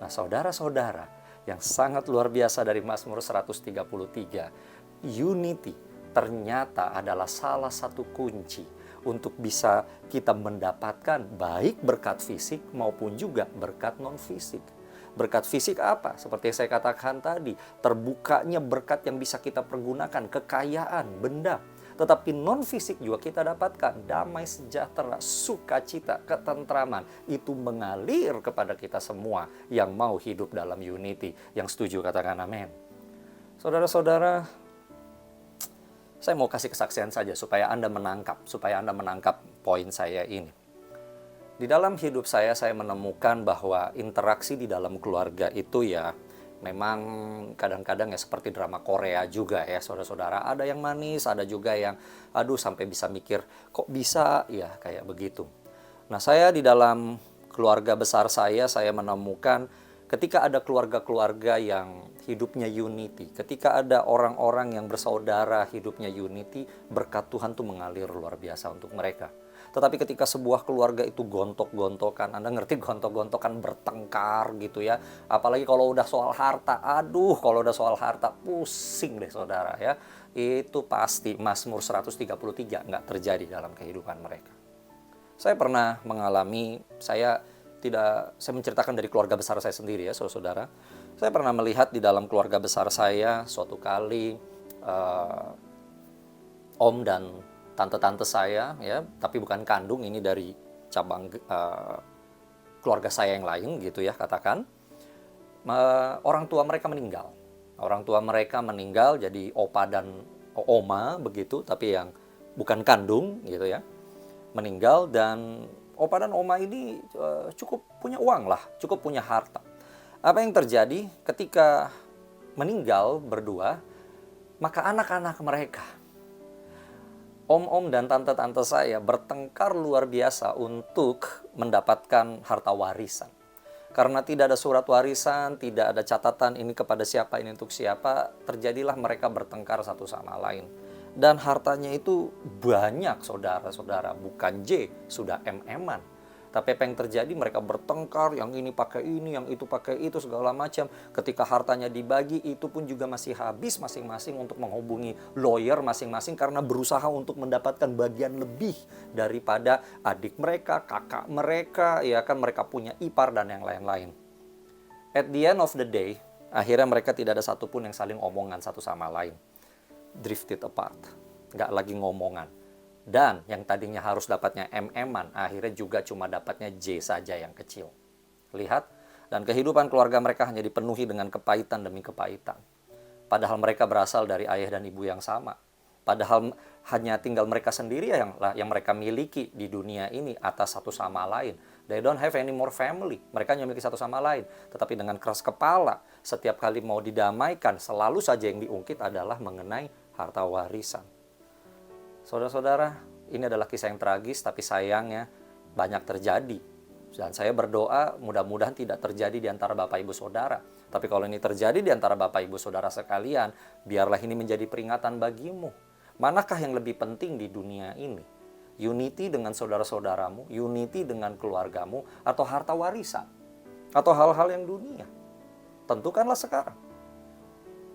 Nah, saudara-saudara, yang sangat luar biasa dari Mazmur 133, unity ternyata adalah salah satu kunci untuk bisa kita mendapatkan baik berkat fisik maupun juga berkat non-fisik. Berkat fisik apa? Seperti yang saya katakan tadi, terbukanya berkat yang bisa kita pergunakan, kekayaan, benda. tetapi non-fisik juga kita dapatkan. Damai, sejahtera, sukacita, ketentraman. Itu mengalir kepada kita semua yang mau hidup dalam unity. Yang setuju katakan amin. Saudara-saudara, saya mau kasih kesaksian saja supaya Anda menangkap poin saya ini. Di dalam hidup saya menemukan bahwa interaksi di dalam keluarga itu ya memang kadang-kadang ya seperti drama Korea juga ya saudara-saudara. Ada yang manis, ada juga yang aduh sampai bisa mikir kok bisa ya kayak begitu. Nah saya di dalam keluarga besar saya menemukan ketika ada keluarga-keluarga yang hidupnya unity, ketika ada orang-orang yang bersaudara hidupnya unity, berkat Tuhan tuh mengalir luar biasa untuk mereka. Tetapi ketika sebuah keluarga itu gontok-gontokan, Anda ngerti gontok-gontokan, bertengkar gitu ya. Apalagi kalau udah soal harta, kalau udah soal harta pusing deh saudara ya. Itu pasti Mazmur 133 nggak terjadi dalam kehidupan mereka. Saya pernah mengalami, saya menceritakan dari keluarga besar saya sendiri ya saudara. Saya pernah melihat di dalam keluarga besar saya suatu kali om dan tante-tante saya ya, tapi bukan kandung, ini dari cabang keluarga saya yang lain gitu ya katakan. Orang tua mereka meninggal. Orang tua mereka meninggal jadi opa dan oma begitu, tapi yang bukan kandung gitu ya. Meninggal dan opa dan oma ini cukup punya uang lah, cukup punya harta. Apa yang terjadi ketika meninggal berdua, maka anak-anak mereka, om-om dan tante-tante saya bertengkar luar biasa untuk mendapatkan harta warisan. Karena tidak ada surat warisan, tidak ada catatan ini kepada siapa, ini untuk siapa, terjadilah mereka bertengkar satu sama lain. Dan hartanya itu banyak saudara-saudara, bukan J, sudah M-an. Tapi apa yang terjadi, mereka bertengkar, yang ini pakai ini, yang itu pakai itu, segala macam. Ketika hartanya dibagi, itu pun juga masih habis masing-masing untuk menghubungi lawyer masing-masing karena berusaha untuk mendapatkan bagian lebih daripada adik mereka, kakak mereka, ya kan, mereka punya ipar dan yang lain-lain. At the end of the day, akhirnya mereka tidak ada satupun yang saling omongan satu sama lain. Drifted apart, nggak lagi ngomongan. Dan yang tadinya harus dapatnya M-an, akhirnya juga cuma dapatnya J saja yang kecil. Lihat, dan kehidupan keluarga mereka hanya dipenuhi dengan kepahitan demi kepahitan. Padahal mereka berasal dari ayah dan ibu yang sama. Padahal hanya tinggal mereka sendiri yang mereka miliki di dunia ini atas satu sama lain. They don't have any more family. Mereka hanya memiliki satu sama lain. Tetapi dengan keras kepala, setiap kali mau didamaikan, selalu saja yang diungkit adalah mengenai harta warisan. Saudara-saudara, ini adalah kisah yang tragis, tapi sayangnya banyak terjadi. Dan saya berdoa mudah-mudahan tidak terjadi di antara Bapak Ibu Saudara. Tapi kalau ini terjadi di antara Bapak Ibu Saudara sekalian, biarlah ini menjadi peringatan bagimu. Manakah yang lebih penting di dunia ini? Unity dengan saudara-saudaramu, unity dengan keluargamu, atau harta warisan? Atau hal-hal yang dunia? Tentukanlah sekarang.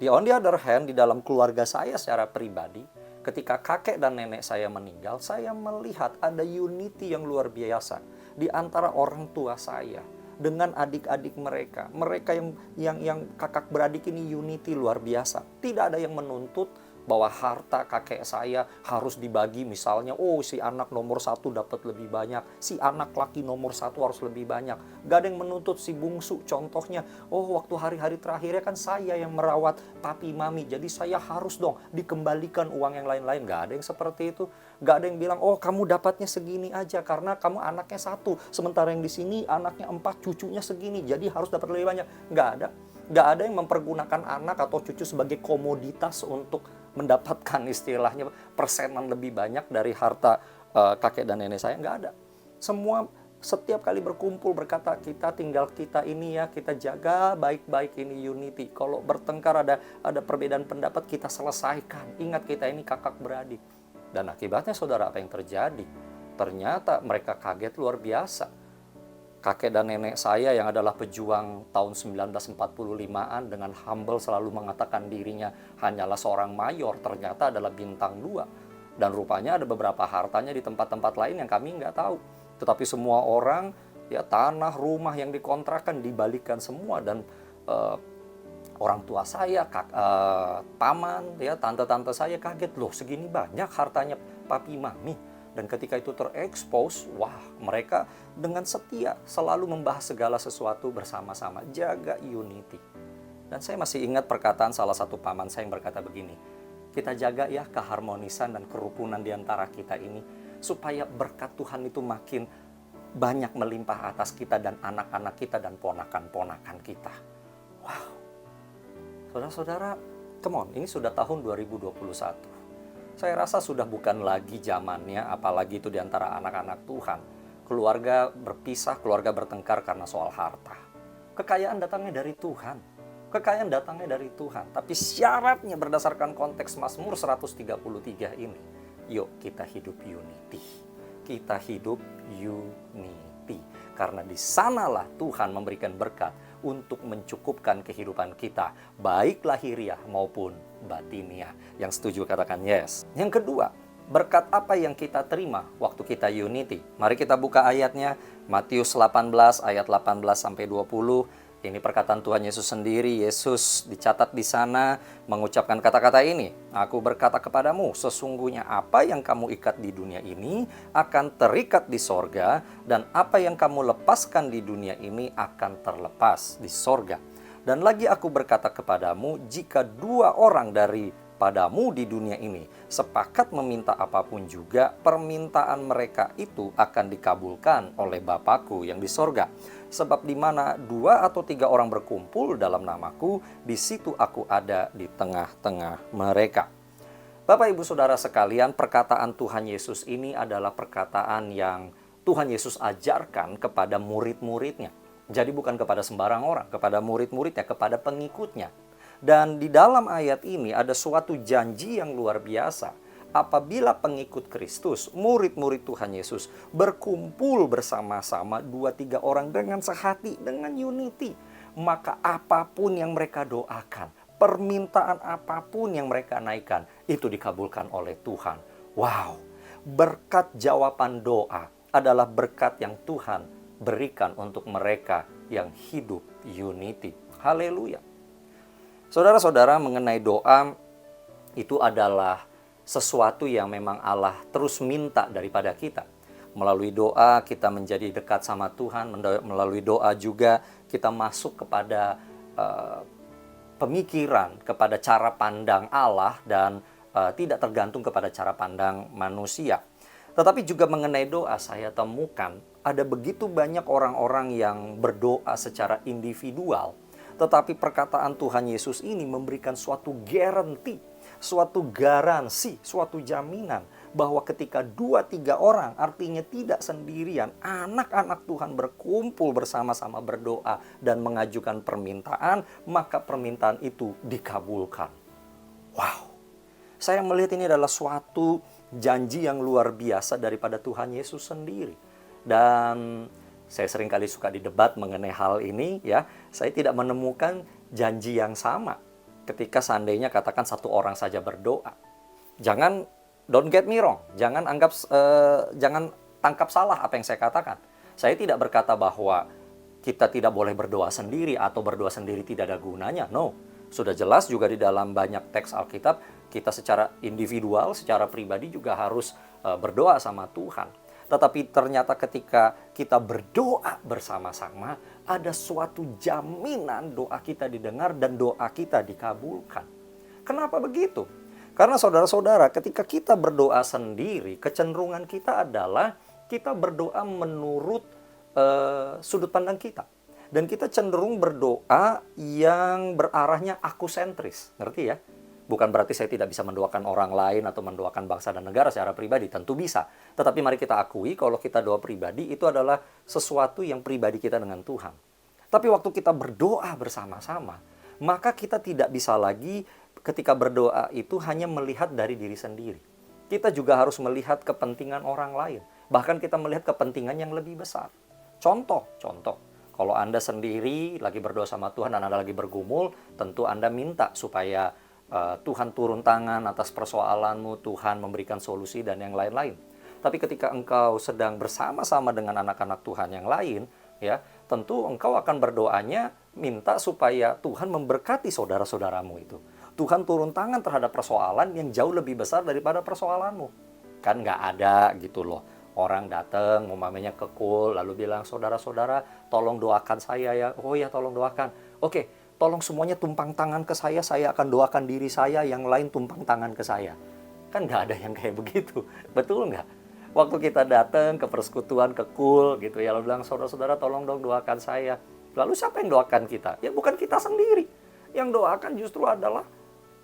On the other hand, di dalam keluarga saya secara pribadi, ketika kakek dan nenek saya meninggal, saya melihat ada unity yang luar biasa di antara orang tua saya dengan adik-adik mereka. Mereka yang kakak beradik ini unity luar biasa. Tidak ada yang menuntut bahwa harta kakek saya harus dibagi, misalnya, si anak nomor 1 dapat lebih banyak, si anak laki nomor 1 harus lebih banyak. Gak ada yang menuntut si bungsu, contohnya, waktu hari-hari terakhirnya kan saya yang merawat papi mami, jadi saya harus dong dikembalikan uang yang lain-lain. Gak ada yang seperti itu. Gak ada yang bilang, kamu dapatnya segini aja karena kamu anaknya 1, sementara yang di sini anaknya 4, cucunya segini, jadi harus dapat lebih banyak. Gak ada. Gak ada yang mempergunakan anak atau cucu sebagai komoditas untuk mendapatkan istilahnya persenan lebih banyak dari harta kakek dan nenek saya. Gak ada. Semua setiap kali berkumpul berkata, kita tinggal kita ini ya, kita jaga baik-baik ini unity. Kalau bertengkar ada perbedaan pendapat, kita selesaikan. Ingat, kita ini kakak beradik. Dan akibatnya saudara, apa yang terjadi? Ternyata mereka kaget luar biasa. Kakek dan nenek saya yang adalah pejuang tahun 1945-an dengan humble selalu mengatakan dirinya hanyalah seorang mayor, ternyata adalah bintang 2. Dan rupanya ada beberapa hartanya di tempat-tempat lain yang kami nggak tahu. Tetapi semua orang, ya tanah, rumah yang dikontrakan dibalikan semua. Dan orang tua saya, paman, ya tante-tante saya kaget, loh segini banyak hartanya papi mami. Dan ketika itu terekspos, wah mereka dengan setia selalu membahas segala sesuatu bersama-sama, jaga unity. Dan saya masih ingat perkataan salah satu paman saya yang berkata begini, kita jaga ya keharmonisan dan kerukunan di antara kita ini, supaya berkat Tuhan itu makin banyak melimpah atas kita dan anak-anak kita dan ponakan-ponakan kita. Wow. Saudara-saudara, come on, ini sudah tahun 2021. Saya rasa sudah bukan lagi zamannya, apalagi itu di antara anak-anak Tuhan. Keluarga berpisah, keluarga bertengkar karena soal harta. Kekayaan datangnya dari Tuhan. Kekayaan datangnya dari Tuhan. Tapi syaratnya berdasarkan konteks Mazmur 133 ini. Yuk kita hidup unity. Kita hidup unity. Karena di sanalah Tuhan memberikan berkat untuk mencukupkan kehidupan kita, baik lahiriah maupun batiniah. Yang setuju katakan yes. Yang kedua, berkat apa yang kita terima waktu kita unity? Mari kita buka ayatnya, Matius 18 ayat 18 sampai 20. Ini perkataan Tuhan Yesus sendiri. Yesus dicatat di sana mengucapkan kata-kata ini. Aku berkata kepadamu, sesungguhnya apa yang kamu ikat di dunia ini akan terikat di sorga, dan apa yang kamu lepaskan di dunia ini akan terlepas di sorga. Dan lagi aku berkata kepadamu, jika dua orang daripadamu di dunia ini sepakat meminta apapun juga, permintaan mereka itu akan dikabulkan oleh Bapa-Ku yang di sorga. Sebab di mana 2 atau 3 orang berkumpul dalam namaku, di situ aku ada di tengah-tengah mereka. Bapak Ibu Saudara sekalian, perkataan Tuhan Yesus ini adalah perkataan yang Tuhan Yesus ajarkan kepada murid-muridnya. Jadi bukan kepada sembarang orang, kepada murid-muridnya, kepada pengikutnya. Dan di dalam ayat ini ada suatu janji yang luar biasa. Apabila pengikut Kristus, murid-murid Tuhan Yesus berkumpul bersama-sama 2-3 orang dengan sehati, dengan unity, maka apapun yang mereka doakan, permintaan apapun yang mereka naikkan, itu dikabulkan oleh Tuhan. Wow, berkat jawaban doa adalah berkat yang Tuhan berikan untuk mereka yang hidup unity. Haleluya. Saudara-saudara, mengenai doa, itu adalah sesuatu yang memang Allah terus minta daripada kita. Melalui doa kita menjadi dekat sama Tuhan, melalui doa juga kita masuk kepada pemikiran, kepada cara pandang Allah dan tidak tergantung kepada cara pandang manusia. Tetapi juga mengenai doa saya temukan ada begitu banyak orang-orang yang berdoa secara individual. Tetapi perkataan Tuhan Yesus ini memberikan suatu guarantee, suatu garansi, suatu jaminan bahwa ketika 2-3 orang, artinya tidak sendirian, anak-anak Tuhan berkumpul bersama-sama berdoa dan mengajukan permintaan, maka permintaan itu dikabulkan. Wow, saya melihat ini adalah suatu janji yang luar biasa daripada Tuhan Yesus sendiri. Dan saya seringkali suka didebat mengenai hal ini, ya. Saya tidak menemukan janji yang sama ketika seandainya katakan satu orang saja berdoa. Don't get me wrong, jangan tangkap salah apa yang saya katakan. Saya tidak berkata bahwa kita tidak boleh berdoa sendiri atau berdoa sendiri tidak ada gunanya. No, sudah jelas juga di dalam banyak teks Alkitab, kita secara individual, secara pribadi juga harus berdoa sama Tuhan. Tetapi ternyata ketika kita berdoa bersama-sama, ada suatu jaminan doa kita didengar dan doa kita dikabulkan. Kenapa begitu? Karena saudara-saudara, ketika kita berdoa sendiri, kecenderungan kita adalah kita berdoa menurut sudut pandang kita. Dan kita cenderung berdoa yang berarahnya aku sentris. Ngerti ya? Bukan berarti saya tidak bisa mendoakan orang lain atau mendoakan bangsa dan negara secara pribadi. Tentu bisa. Tetapi mari kita akui kalau kita doa pribadi itu adalah sesuatu yang pribadi kita dengan Tuhan. Tapi waktu kita berdoa bersama-sama, maka kita tidak bisa lagi ketika berdoa itu hanya melihat dari diri sendiri. Kita juga harus melihat kepentingan orang lain. Bahkan kita melihat kepentingan yang lebih besar. Contoh. Kalau Anda sendiri lagi berdoa sama Tuhan dan Anda lagi bergumul, tentu Anda minta supaya Tuhan turun tangan atas persoalanmu, Tuhan memberikan solusi dan yang lain-lain. Tapi ketika engkau sedang bersama-sama dengan anak-anak Tuhan yang lain, ya, tentu engkau akan berdoanya minta supaya Tuhan memberkati saudara-saudaramu itu. Tuhan turun tangan terhadap persoalan yang jauh lebih besar daripada persoalanmu. Kan nggak ada gitu loh. Orang datang, umpamanya ke kul, lalu bilang, saudara-saudara tolong doakan saya ya. Oh ya, tolong doakan. Oke, tolong semuanya tumpang tangan ke saya akan doakan diri saya, yang lain tumpang tangan ke saya. Kan nggak ada yang kayak begitu, betul nggak? Waktu kita datang ke persekutuan, ke kul gitu ya, lalu bilang, saudara-saudara tolong dong doakan saya. Lalu siapa yang doakan kita? Ya bukan kita sendiri. Yang doakan justru adalah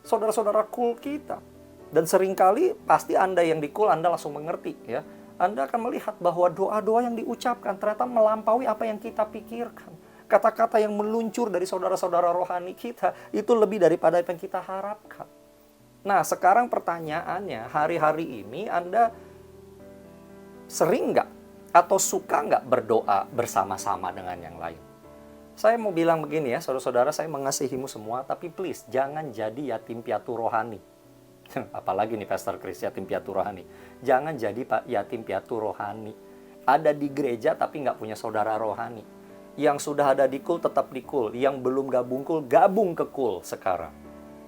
saudara-saudara kul kita. Dan seringkali pasti Anda yang di kul, Anda langsung mengerti ya. Anda akan melihat bahwa doa-doa yang diucapkan ternyata melampaui apa yang kita pikirkan. Kata-kata yang meluncur dari saudara-saudara rohani kita itu lebih daripada apa yang kita harapkan. Nah, sekarang pertanyaannya, hari-hari ini Anda sering nggak atau suka nggak berdoa bersama-sama dengan yang lain? Saya mau bilang begini ya, saudara-saudara, saya mengasihimu semua, tapi please jangan jadi yatim piatu rohani. Apalagi nih Pastor Chris, yatim piatu rohani. Jangan jadi yatim piatu rohani. Ada di gereja tapi nggak punya saudara rohani. Yang sudah ada di kul tetap di kul. Yang belum gabung kul, gabung ke kul sekarang.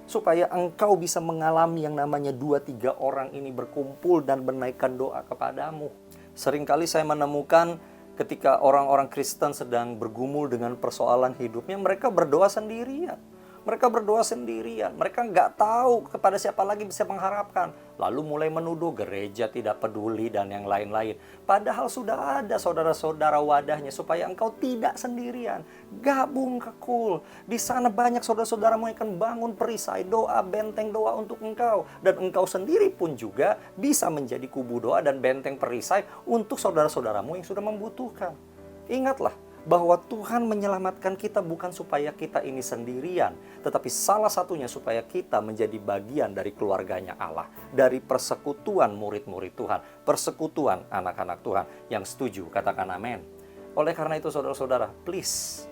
Supaya engkau bisa mengalami yang namanya 2-3 orang ini berkumpul dan menaikkan doa kepadamu. Seringkali saya menemukan ketika orang-orang Kristen sedang bergumul dengan persoalan hidupnya, mereka berdoa sendirian. Mereka berdoa sendirian. Mereka nggak tahu kepada siapa lagi bisa mengharapkan. Lalu mulai menuduh gereja tidak peduli dan yang lain-lain. Padahal sudah ada saudara-saudara wadahnya supaya engkau tidak sendirian. Gabung ke kul. Di sana banyak saudara-saudaramu yang akan bangun perisai doa, benteng doa untuk engkau. Dan engkau sendiri pun juga bisa menjadi kubu doa dan benteng perisai untuk saudara-saudaramu yang sudah membutuhkan. Ingatlah bahwa Tuhan menyelamatkan kita bukan supaya kita ini sendirian, tetapi salah satunya supaya kita menjadi bagian dari keluarganya Allah, dari persekutuan murid-murid Tuhan, persekutuan anak-anak Tuhan. Yang setuju, katakan amin. Oleh karena itu saudara-saudara, please,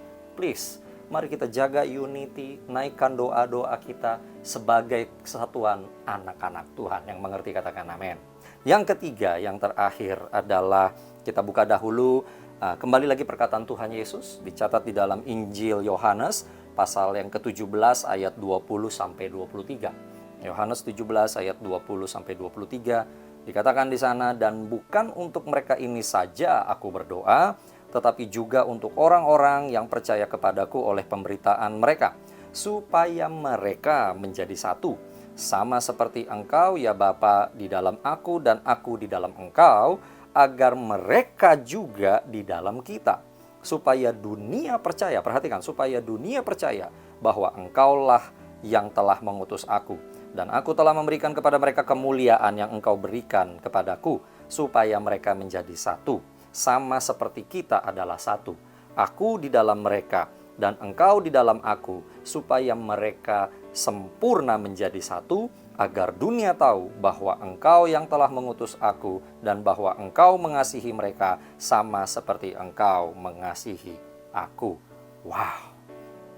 mari kita jaga unity, naikkan doa-doa kita sebagai kesatuan anak-anak Tuhan. Yang mengerti katakan amin. Yang ketiga, yang terakhir adalah kita buka dahulu kembali lagi perkataan Tuhan Yesus dicatat di dalam Injil Yohanes pasal yang ke-17 ayat 20-23. Yohanes 17 ayat 20-23 dikatakan di sana, dan bukan untuk mereka ini saja aku berdoa, tetapi juga untuk orang-orang yang percaya kepadaku oleh pemberitaan mereka, supaya mereka menjadi satu, sama seperti engkau ya Bapa di dalam aku dan aku di dalam engkau, agar mereka juga di dalam kita, supaya dunia percaya, perhatikan, supaya dunia percaya bahwa engkaulah yang telah mengutus aku, dan aku telah memberikan kepada mereka kemuliaan yang engkau berikan kepadaku, supaya mereka menjadi satu, sama seperti kita adalah satu, aku di dalam mereka, dan engkau di dalam aku, supaya mereka sempurna menjadi satu, agar dunia tahu bahwa engkau yang telah mengutus aku dan bahwa engkau mengasihi mereka sama seperti engkau mengasihi aku. Wow.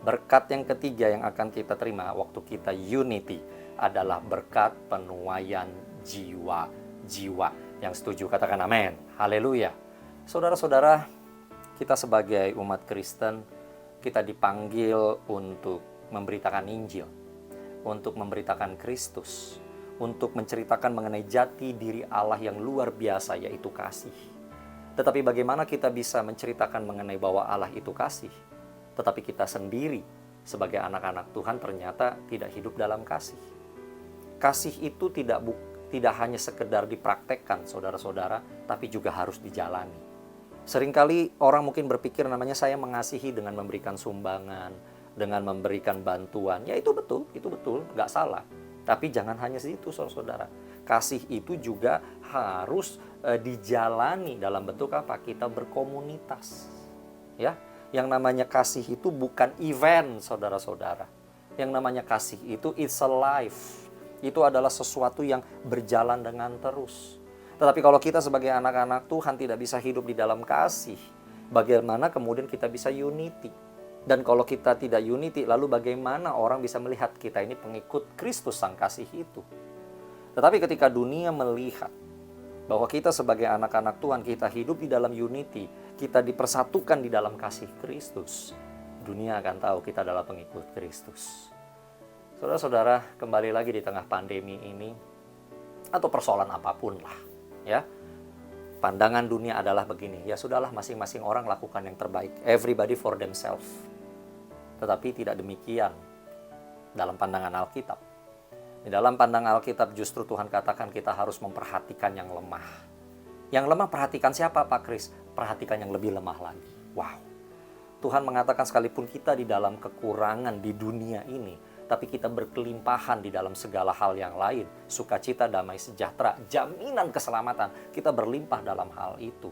Berkat yang ketiga yang akan kita terima waktu kita unity adalah berkat penuaian jiwa-jiwa. Yang setuju katakan amin. Haleluya. Saudara-saudara, kita sebagai umat Kristen, kita dipanggil untuk memberitakan Injil, untuk memberitakan Kristus, untuk menceritakan mengenai jati diri Allah yang luar biasa, yaitu kasih. Tetapi bagaimana kita bisa menceritakan mengenai bahwa Allah itu kasih, tetapi kita sendiri sebagai anak-anak Tuhan ternyata tidak hidup dalam kasih. Kasih itu tidak hanya sekedar dipraktekkan, saudara-saudara, tapi juga harus dijalani. Seringkali orang mungkin berpikir namanya saya mengasihi dengan memberikan sumbangan, dengan memberikan bantuan. Ya itu betul, nggak salah. Tapi jangan hanya situ, saudara-saudara. Kasih itu juga harus dijalani dalam bentuk apa? Kita berkomunitas. Ya, yang namanya kasih itu bukan event, saudara-saudara. Yang namanya kasih itu it's a life. Itu adalah sesuatu yang berjalan dengan terus. Tetapi kalau kita sebagai anak-anak Tuhan tidak bisa hidup di dalam kasih, bagaimana kemudian kita bisa unity? Dan kalau kita tidak unity, lalu bagaimana orang bisa melihat kita ini pengikut Kristus sang kasih itu? Tetapi ketika dunia melihat bahwa kita sebagai anak-anak Tuhan, kita hidup di dalam unity, kita dipersatukan di dalam kasih Kristus, dunia akan tahu kita adalah pengikut Kristus. Saudara-saudara, kembali lagi di tengah pandemi ini, atau persoalan apapun lah, ya. Pandangan dunia adalah begini, ya sudahlah masing-masing orang lakukan yang terbaik. Everybody for themselves. Tetapi tidak demikian dalam pandangan Alkitab. Di dalam pandangan Alkitab justru Tuhan katakan kita harus memperhatikan yang lemah. Yang lemah perhatikan siapa Pak Kris? Perhatikan yang lebih lemah lagi. Wow. Tuhan mengatakan sekalipun kita di dalam kekurangan di dunia ini, tapi kita berkelimpahan di dalam segala hal yang lain. Sukacita, damai sejahtera, jaminan keselamatan. Kita berlimpah dalam hal itu.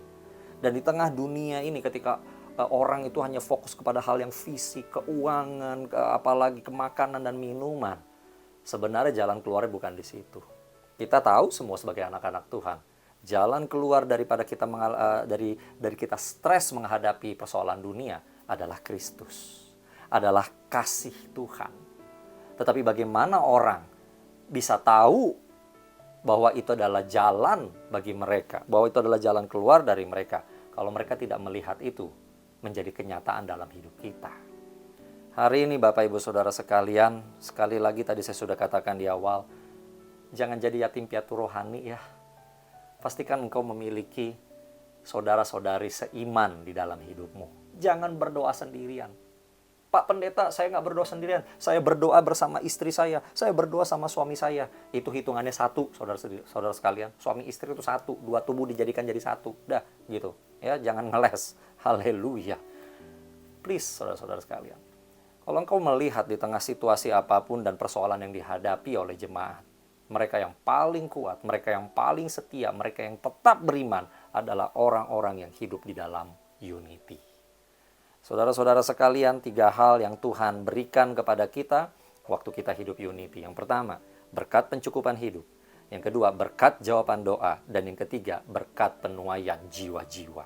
Dan di tengah dunia ini ketika orang itu hanya fokus kepada hal yang fisik, keuangan, apalagi kemakanan dan minuman. Sebenarnya jalan keluarnya bukan di situ. Kita tahu semua sebagai anak-anak Tuhan. Jalan keluar daripada kita dari kita stres menghadapi persoalan dunia adalah Kristus. Adalah kasih Tuhan. Tetapi bagaimana orang bisa tahu bahwa itu adalah jalan bagi mereka, bahwa itu adalah jalan keluar dari mereka, kalau mereka tidak melihat itu menjadi kenyataan dalam hidup kita. Hari ini Bapak Ibu Saudara sekalian, sekali lagi tadi saya sudah katakan di awal, jangan jadi yatim piatu rohani ya. Pastikan engkau memiliki saudara-saudari seiman di dalam hidupmu. Jangan berdoa sendirian. Pak Pendeta, saya nggak berdoa sendirian. Saya berdoa bersama istri saya berdoa sama suami saya. Itu hitungannya satu, saudara sekalian. Suami istri itu satu, dua tubuh dijadikan jadi satu. Dah, gitu. Ya, jangan ngeles. Haleluya. Please, saudara-saudara sekalian. Kalau engkau melihat di tengah situasi apapun dan persoalan yang dihadapi oleh jemaat, mereka yang paling kuat, mereka yang paling setia, mereka yang tetap beriman adalah orang-orang yang hidup di dalam unity. Saudara-saudara sekalian, 3 hal yang Tuhan berikan kepada kita waktu kita hidup unity. Yang pertama, berkat pencukupan hidup. Yang kedua, berkat jawaban doa. Dan yang ketiga, berkat penuaian jiwa-jiwa.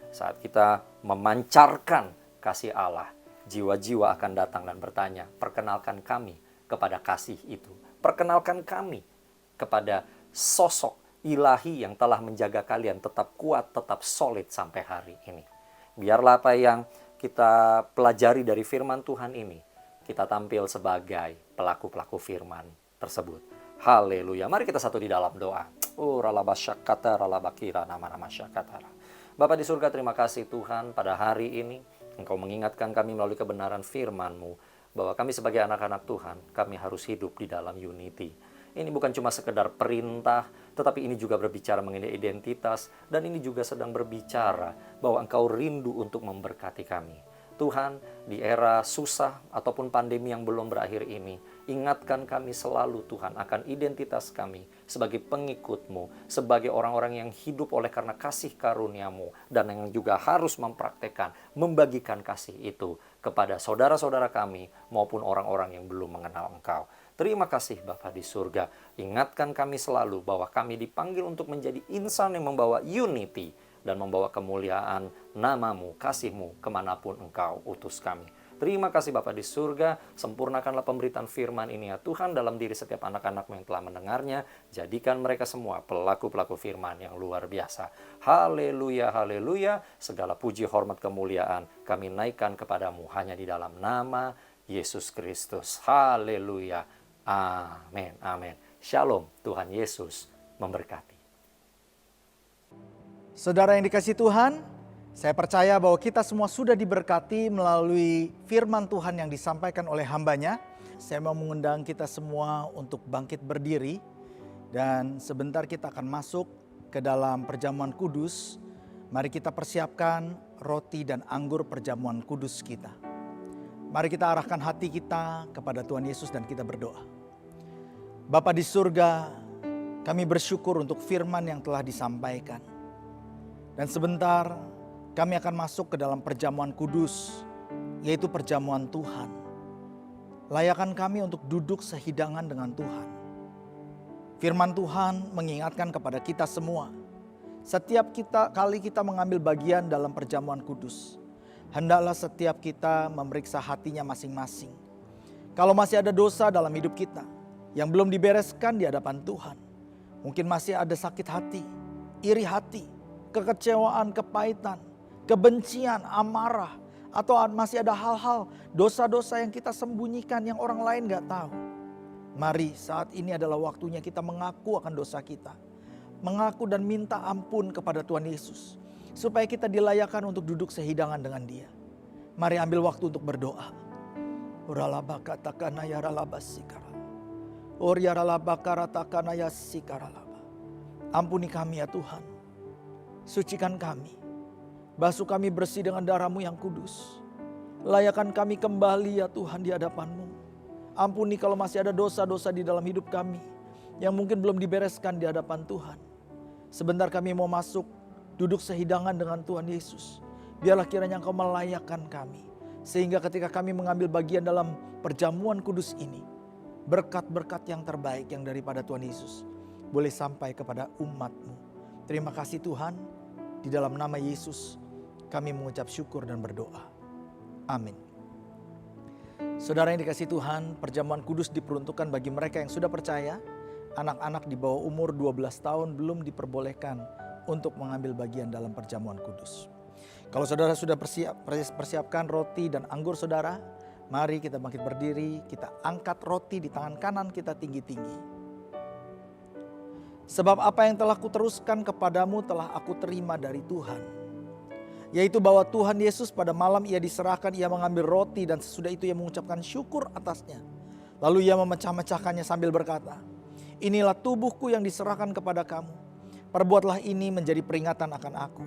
Saat kita memancarkan kasih Allah, jiwa-jiwa akan datang dan bertanya, perkenalkan kami kepada kasih itu. Perkenalkan kami kepada sosok ilahi yang telah menjaga kalian tetap kuat, tetap solid sampai hari ini. Biarlah apa yang kita pelajari dari firman Tuhan ini, kita tampil sebagai pelaku-pelaku firman tersebut. Haleluya. Mari kita satu di dalam doa. Bapa di surga, terima kasih Tuhan pada hari ini Engkau mengingatkan kami melalui kebenaran firman-Mu bahwa kami sebagai anak-anak Tuhan, kami harus hidup di dalam unity. Ini bukan cuma sekedar perintah, tetapi ini juga berbicara mengenai identitas, dan ini juga sedang berbicara bahwa Engkau rindu untuk memberkati kami. Tuhan, di era susah ataupun pandemi yang belum berakhir ini, ingatkan kami selalu Tuhan akan identitas kami sebagai pengikut-Mu, sebagai orang-orang yang hidup oleh karena kasih karunia-Mu, dan yang juga harus mempraktekkan, membagikan kasih itu kepada saudara-saudara kami maupun orang-orang yang belum mengenal Engkau. Terima kasih Bapa di surga, ingatkan kami selalu bahwa kami dipanggil untuk menjadi insan yang membawa unity dan membawa kemuliaan nama-Mu, kasih-Mu kemanapun Engkau utus kami. Terima kasih Bapa di surga, sempurnakanlah pemberitaan firman ini ya Tuhan dalam diri setiap anak-anak-Mu yang telah mendengarnya. Jadikan mereka semua pelaku-pelaku firman yang luar biasa. Haleluya, haleluya, segala puji, hormat, kemuliaan kami naikkan kepadamu hanya di dalam nama Yesus Kristus. Haleluya, amin, amin. Shalom, Tuhan Yesus memberkati. Saudara yang dikasihi Tuhan, saya percaya bahwa kita semua sudah diberkati melalui firman Tuhan yang disampaikan oleh hambanya. Saya mau mengundang kita semua untuk bangkit berdiri. Dan sebentar kita akan masuk ke dalam perjamuan kudus. Mari kita persiapkan roti dan anggur perjamuan kudus kita. Mari kita arahkan hati kita kepada Tuhan Yesus dan kita berdoa. Bapa di surga, kami bersyukur untuk firman yang telah disampaikan. Dan sebentar kami akan masuk ke dalam perjamuan kudus, yaitu perjamuan Tuhan. Layakan kami untuk duduk sehidangan dengan Tuhan. Firman Tuhan mengingatkan kepada kita semua, setiap kali kita mengambil bagian dalam perjamuan kudus, hendaklah setiap kita memeriksa hatinya masing-masing. Kalau masih ada dosa dalam hidup kita yang belum dibereskan di hadapan Tuhan, mungkin masih ada sakit hati, iri hati, kekecewaan, kepahitan, kebencian, amarah, atau masih ada hal-hal dosa-dosa yang kita sembunyikan yang orang lain gak tahu. Mari saat ini adalah waktunya kita mengaku akan dosa kita. Mengaku dan minta ampun kepada Tuhan Yesus. Supaya kita dilayakkan untuk duduk sehidangan dengan Dia. Mari ambil waktu untuk berdoa. Ampuni kami ya Tuhan. Sucikan kami. Basuh kami bersih dengan darah-Mu yang kudus. Layakkan kami kembali ya Tuhan di hadapan-Mu. Ampuni kalau masih ada dosa-dosa di dalam hidup kami. Yang mungkin belum dibereskan di hadapan Tuhan. Sebentar kami mau masuk duduk sehidangan dengan Tuhan Yesus. Biarlah kiranya Engkau melayakkan kami. Sehingga ketika kami mengambil bagian dalam perjamuan kudus ini. Berkat-berkat yang terbaik yang daripada Tuhan Yesus. Boleh sampai kepada umat-Mu. Terima kasih Tuhan. Di dalam nama Yesus kami mengucap syukur dan berdoa. Amin. Saudara yang dikasihi Tuhan, perjamuan kudus diperuntukkan bagi mereka yang sudah percaya. Anak-anak di bawah umur 12 tahun belum diperbolehkan untuk mengambil bagian dalam perjamuan kudus. Kalau saudara sudah persiapkan roti dan anggur saudara, mari kita bangkit berdiri, kita angkat roti di tangan kanan kita tinggi-tinggi. Sebab apa yang telah kuteruskan kepadamu telah aku terima dari Tuhan. Yaitu bahwa Tuhan Yesus pada malam ia diserahkan, ia mengambil roti dan sesudah itu ia mengucapkan syukur atasnya. Lalu ia memecah-mecahkannya sambil berkata, inilah tubuhku yang diserahkan kepada kamu. Perbuatlah ini menjadi peringatan akan aku.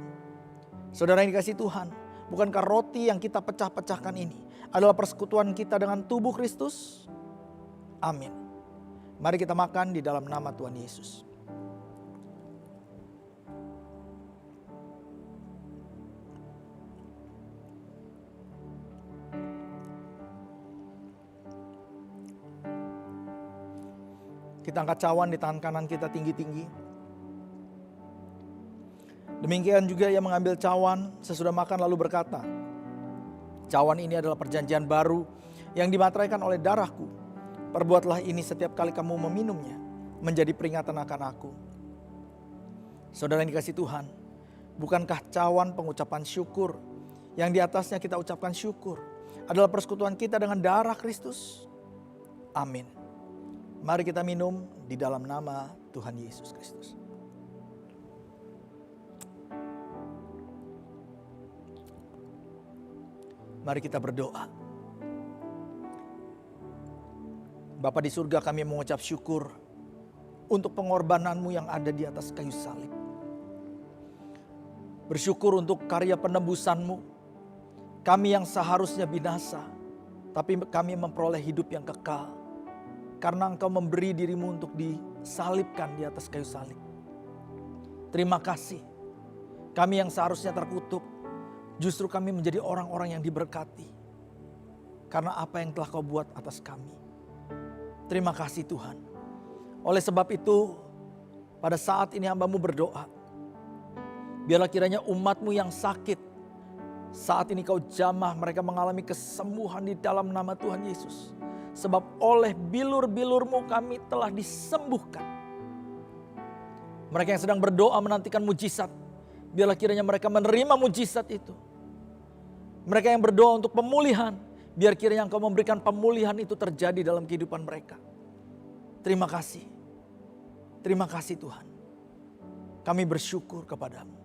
Saudara yang dikasihi Tuhan, bukankah roti yang kita pecah-pecahkan ini adalah persekutuan kita dengan tubuh Kristus? Amin. Mari kita makan di dalam nama Tuhan Yesus. Kita angkat cawan di tangan kanan kita tinggi-tinggi. Demikian juga ia mengambil cawan sesudah makan lalu berkata, cawan ini adalah perjanjian baru yang dimateraikan oleh darahku. Perbuatlah ini setiap kali kamu meminumnya menjadi peringatan akan aku. Saudara yang dikasihi Tuhan, bukankah cawan pengucapan syukur yang di atasnya kita ucapkan syukur adalah persekutuan kita dengan darah Kristus? Amin. Mari kita minum di dalam nama Tuhan Yesus Kristus. Mari kita berdoa. Bapa di surga, kami mengucap syukur untuk pengorbanan-Mu yang ada di atas kayu salib. Bersyukur untuk karya penebusan-Mu. Kami yang seharusnya binasa, tapi kami memperoleh hidup yang kekal. Karena Engkau memberi diri-Mu untuk disalibkan di atas kayu salib. Terima kasih. Kami yang seharusnya terkutuk, justru kami menjadi orang-orang yang diberkati. Karena apa yang telah Kau buat atas kami. Terima kasih Tuhan. Oleh sebab itu, pada saat ini hamba-Mu berdoa. Biarlah kiranya umat-Mu yang sakit, saat ini Kau jamah mereka mengalami kesembuhan di dalam nama Tuhan Yesus. Sebab oleh bilur-bilur-Mu kami telah disembuhkan. Mereka yang sedang berdoa menantikan mujizat, biarlah kiranya mereka menerima mujizat itu. Mereka yang berdoa untuk pemulihan, biar kiranya Engkau memberikan pemulihan itu terjadi dalam kehidupan mereka. Terima kasih. Terima kasih Tuhan. Kami bersyukur kepadamu.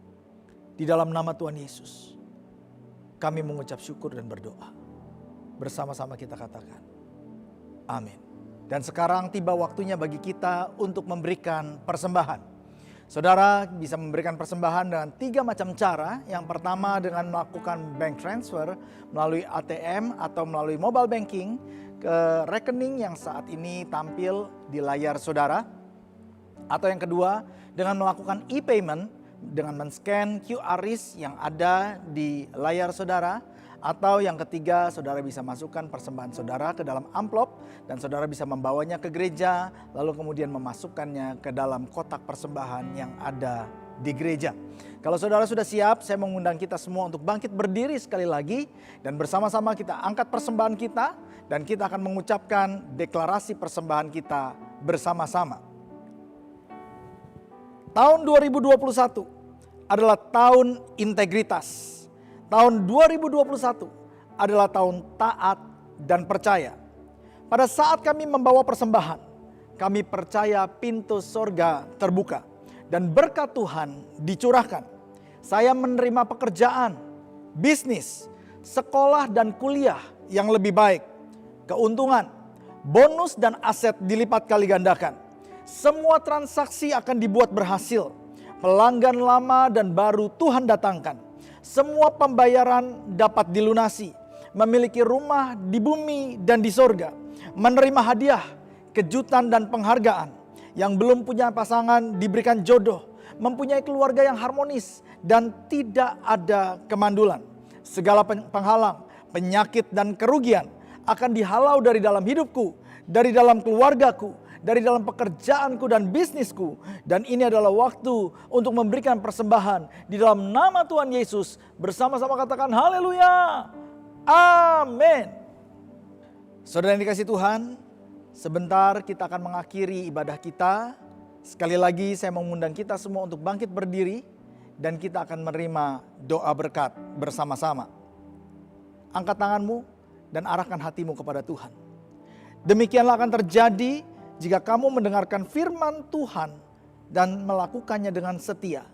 Di dalam nama Tuhan Yesus, kami mengucap syukur dan berdoa. Bersama-sama kita katakan, amin. Dan sekarang tiba waktunya bagi kita untuk memberikan persembahan. Saudara bisa memberikan persembahan dengan 3 macam cara. Yang pertama dengan melakukan bank transfer melalui ATM atau melalui mobile banking ke rekening yang saat ini tampil di layar saudara. Atau yang kedua dengan melakukan e-payment dengan men-scan QR yang ada di layar saudara. Atau yang ketiga, saudara bisa masukkan persembahan saudara ke dalam amplop dan saudara bisa membawanya ke gereja lalu kemudian memasukkannya ke dalam kotak persembahan yang ada di gereja. Kalau saudara sudah siap, saya mengundang kita semua untuk bangkit berdiri sekali lagi dan bersama-sama kita angkat persembahan kita dan kita akan mengucapkan deklarasi persembahan kita bersama-sama. Tahun 2021 adalah tahun integritas. Tahun 2021 adalah tahun taat dan percaya. Pada saat kami membawa persembahan, kami percaya pintu sorga terbuka dan berkat Tuhan dicurahkan. Saya menerima pekerjaan, bisnis, sekolah dan kuliah yang lebih baik. Keuntungan, bonus dan aset dilipat kali gandakan. Semua transaksi akan dibuat berhasil. Pelanggan lama dan baru Tuhan datangkan. Semua pembayaran dapat dilunasi. Memiliki rumah di bumi dan di sorga. Menerima hadiah, kejutan dan penghargaan. Yang belum punya pasangan diberikan jodoh. Mempunyai keluarga yang harmonis dan tidak ada kemandulan. Segala penghalang, penyakit dan kerugian akan dihalau dari dalam hidupku, dari dalam keluargaku, dari dalam pekerjaanku dan bisnisku. Dan ini adalah waktu untuk memberikan persembahan di dalam nama Tuhan Yesus. Bersama-sama katakan haleluya. Amin. Saudara yang dikasihi Tuhan, sebentar kita akan mengakhiri ibadah kita. Sekali lagi saya mengundang kita semua untuk bangkit berdiri dan kita akan menerima doa berkat bersama-sama. Angkat tanganmu dan arahkan hatimu kepada Tuhan. Demikianlah akan terjadi jika kamu mendengarkan firman Tuhan dan melakukannya dengan setia.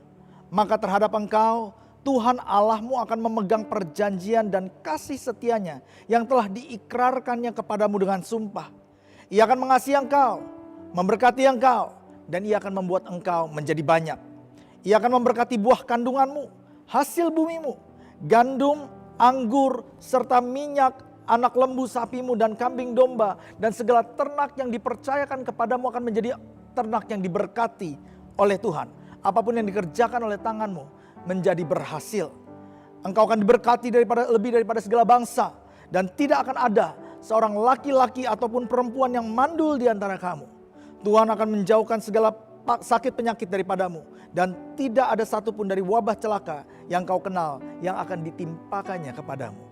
Maka terhadap engkau, Tuhan Allahmu akan memegang perjanjian dan kasih setianya yang telah diikrarkannya kepadamu dengan sumpah. Ia akan mengasihi engkau, memberkati engkau, dan ia akan membuat engkau menjadi banyak. Ia akan memberkati buah kandunganmu, hasil bumimu, gandum, anggur, serta minyak, anak lembu sapimu dan kambing domba, dan segala ternak yang dipercayakan kepadamu akan menjadi ternak yang diberkati oleh Tuhan. Apapun yang dikerjakan oleh tanganmu menjadi berhasil. Engkau akan diberkati lebih daripada segala bangsa, dan tidak akan ada seorang laki-laki ataupun perempuan yang mandul di antara kamu. Tuhan akan menjauhkan segala sakit penyakit daripadamu, dan tidak ada satupun dari wabah celaka yang kau kenal yang akan ditimpakannya kepadamu.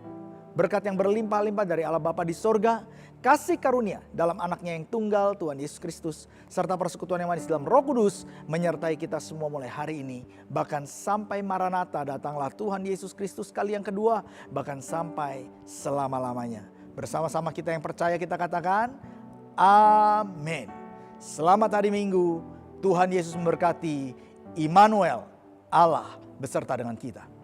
Berkat yang berlimpah-limpah dari Allah Bapa di sorga, kasih karunia dalam anaknya yang tunggal Tuhan Yesus Kristus, serta persekutuan yang manis dalam Roh Kudus menyertai kita semua mulai hari ini, bahkan sampai Maranatha datanglah Tuhan Yesus Kristus kali yang kedua, bahkan sampai selama-lamanya. Bersama-sama kita yang percaya kita katakan amin. Selamat hari Minggu, Tuhan Yesus memberkati. Immanuel, Allah beserta dengan kita.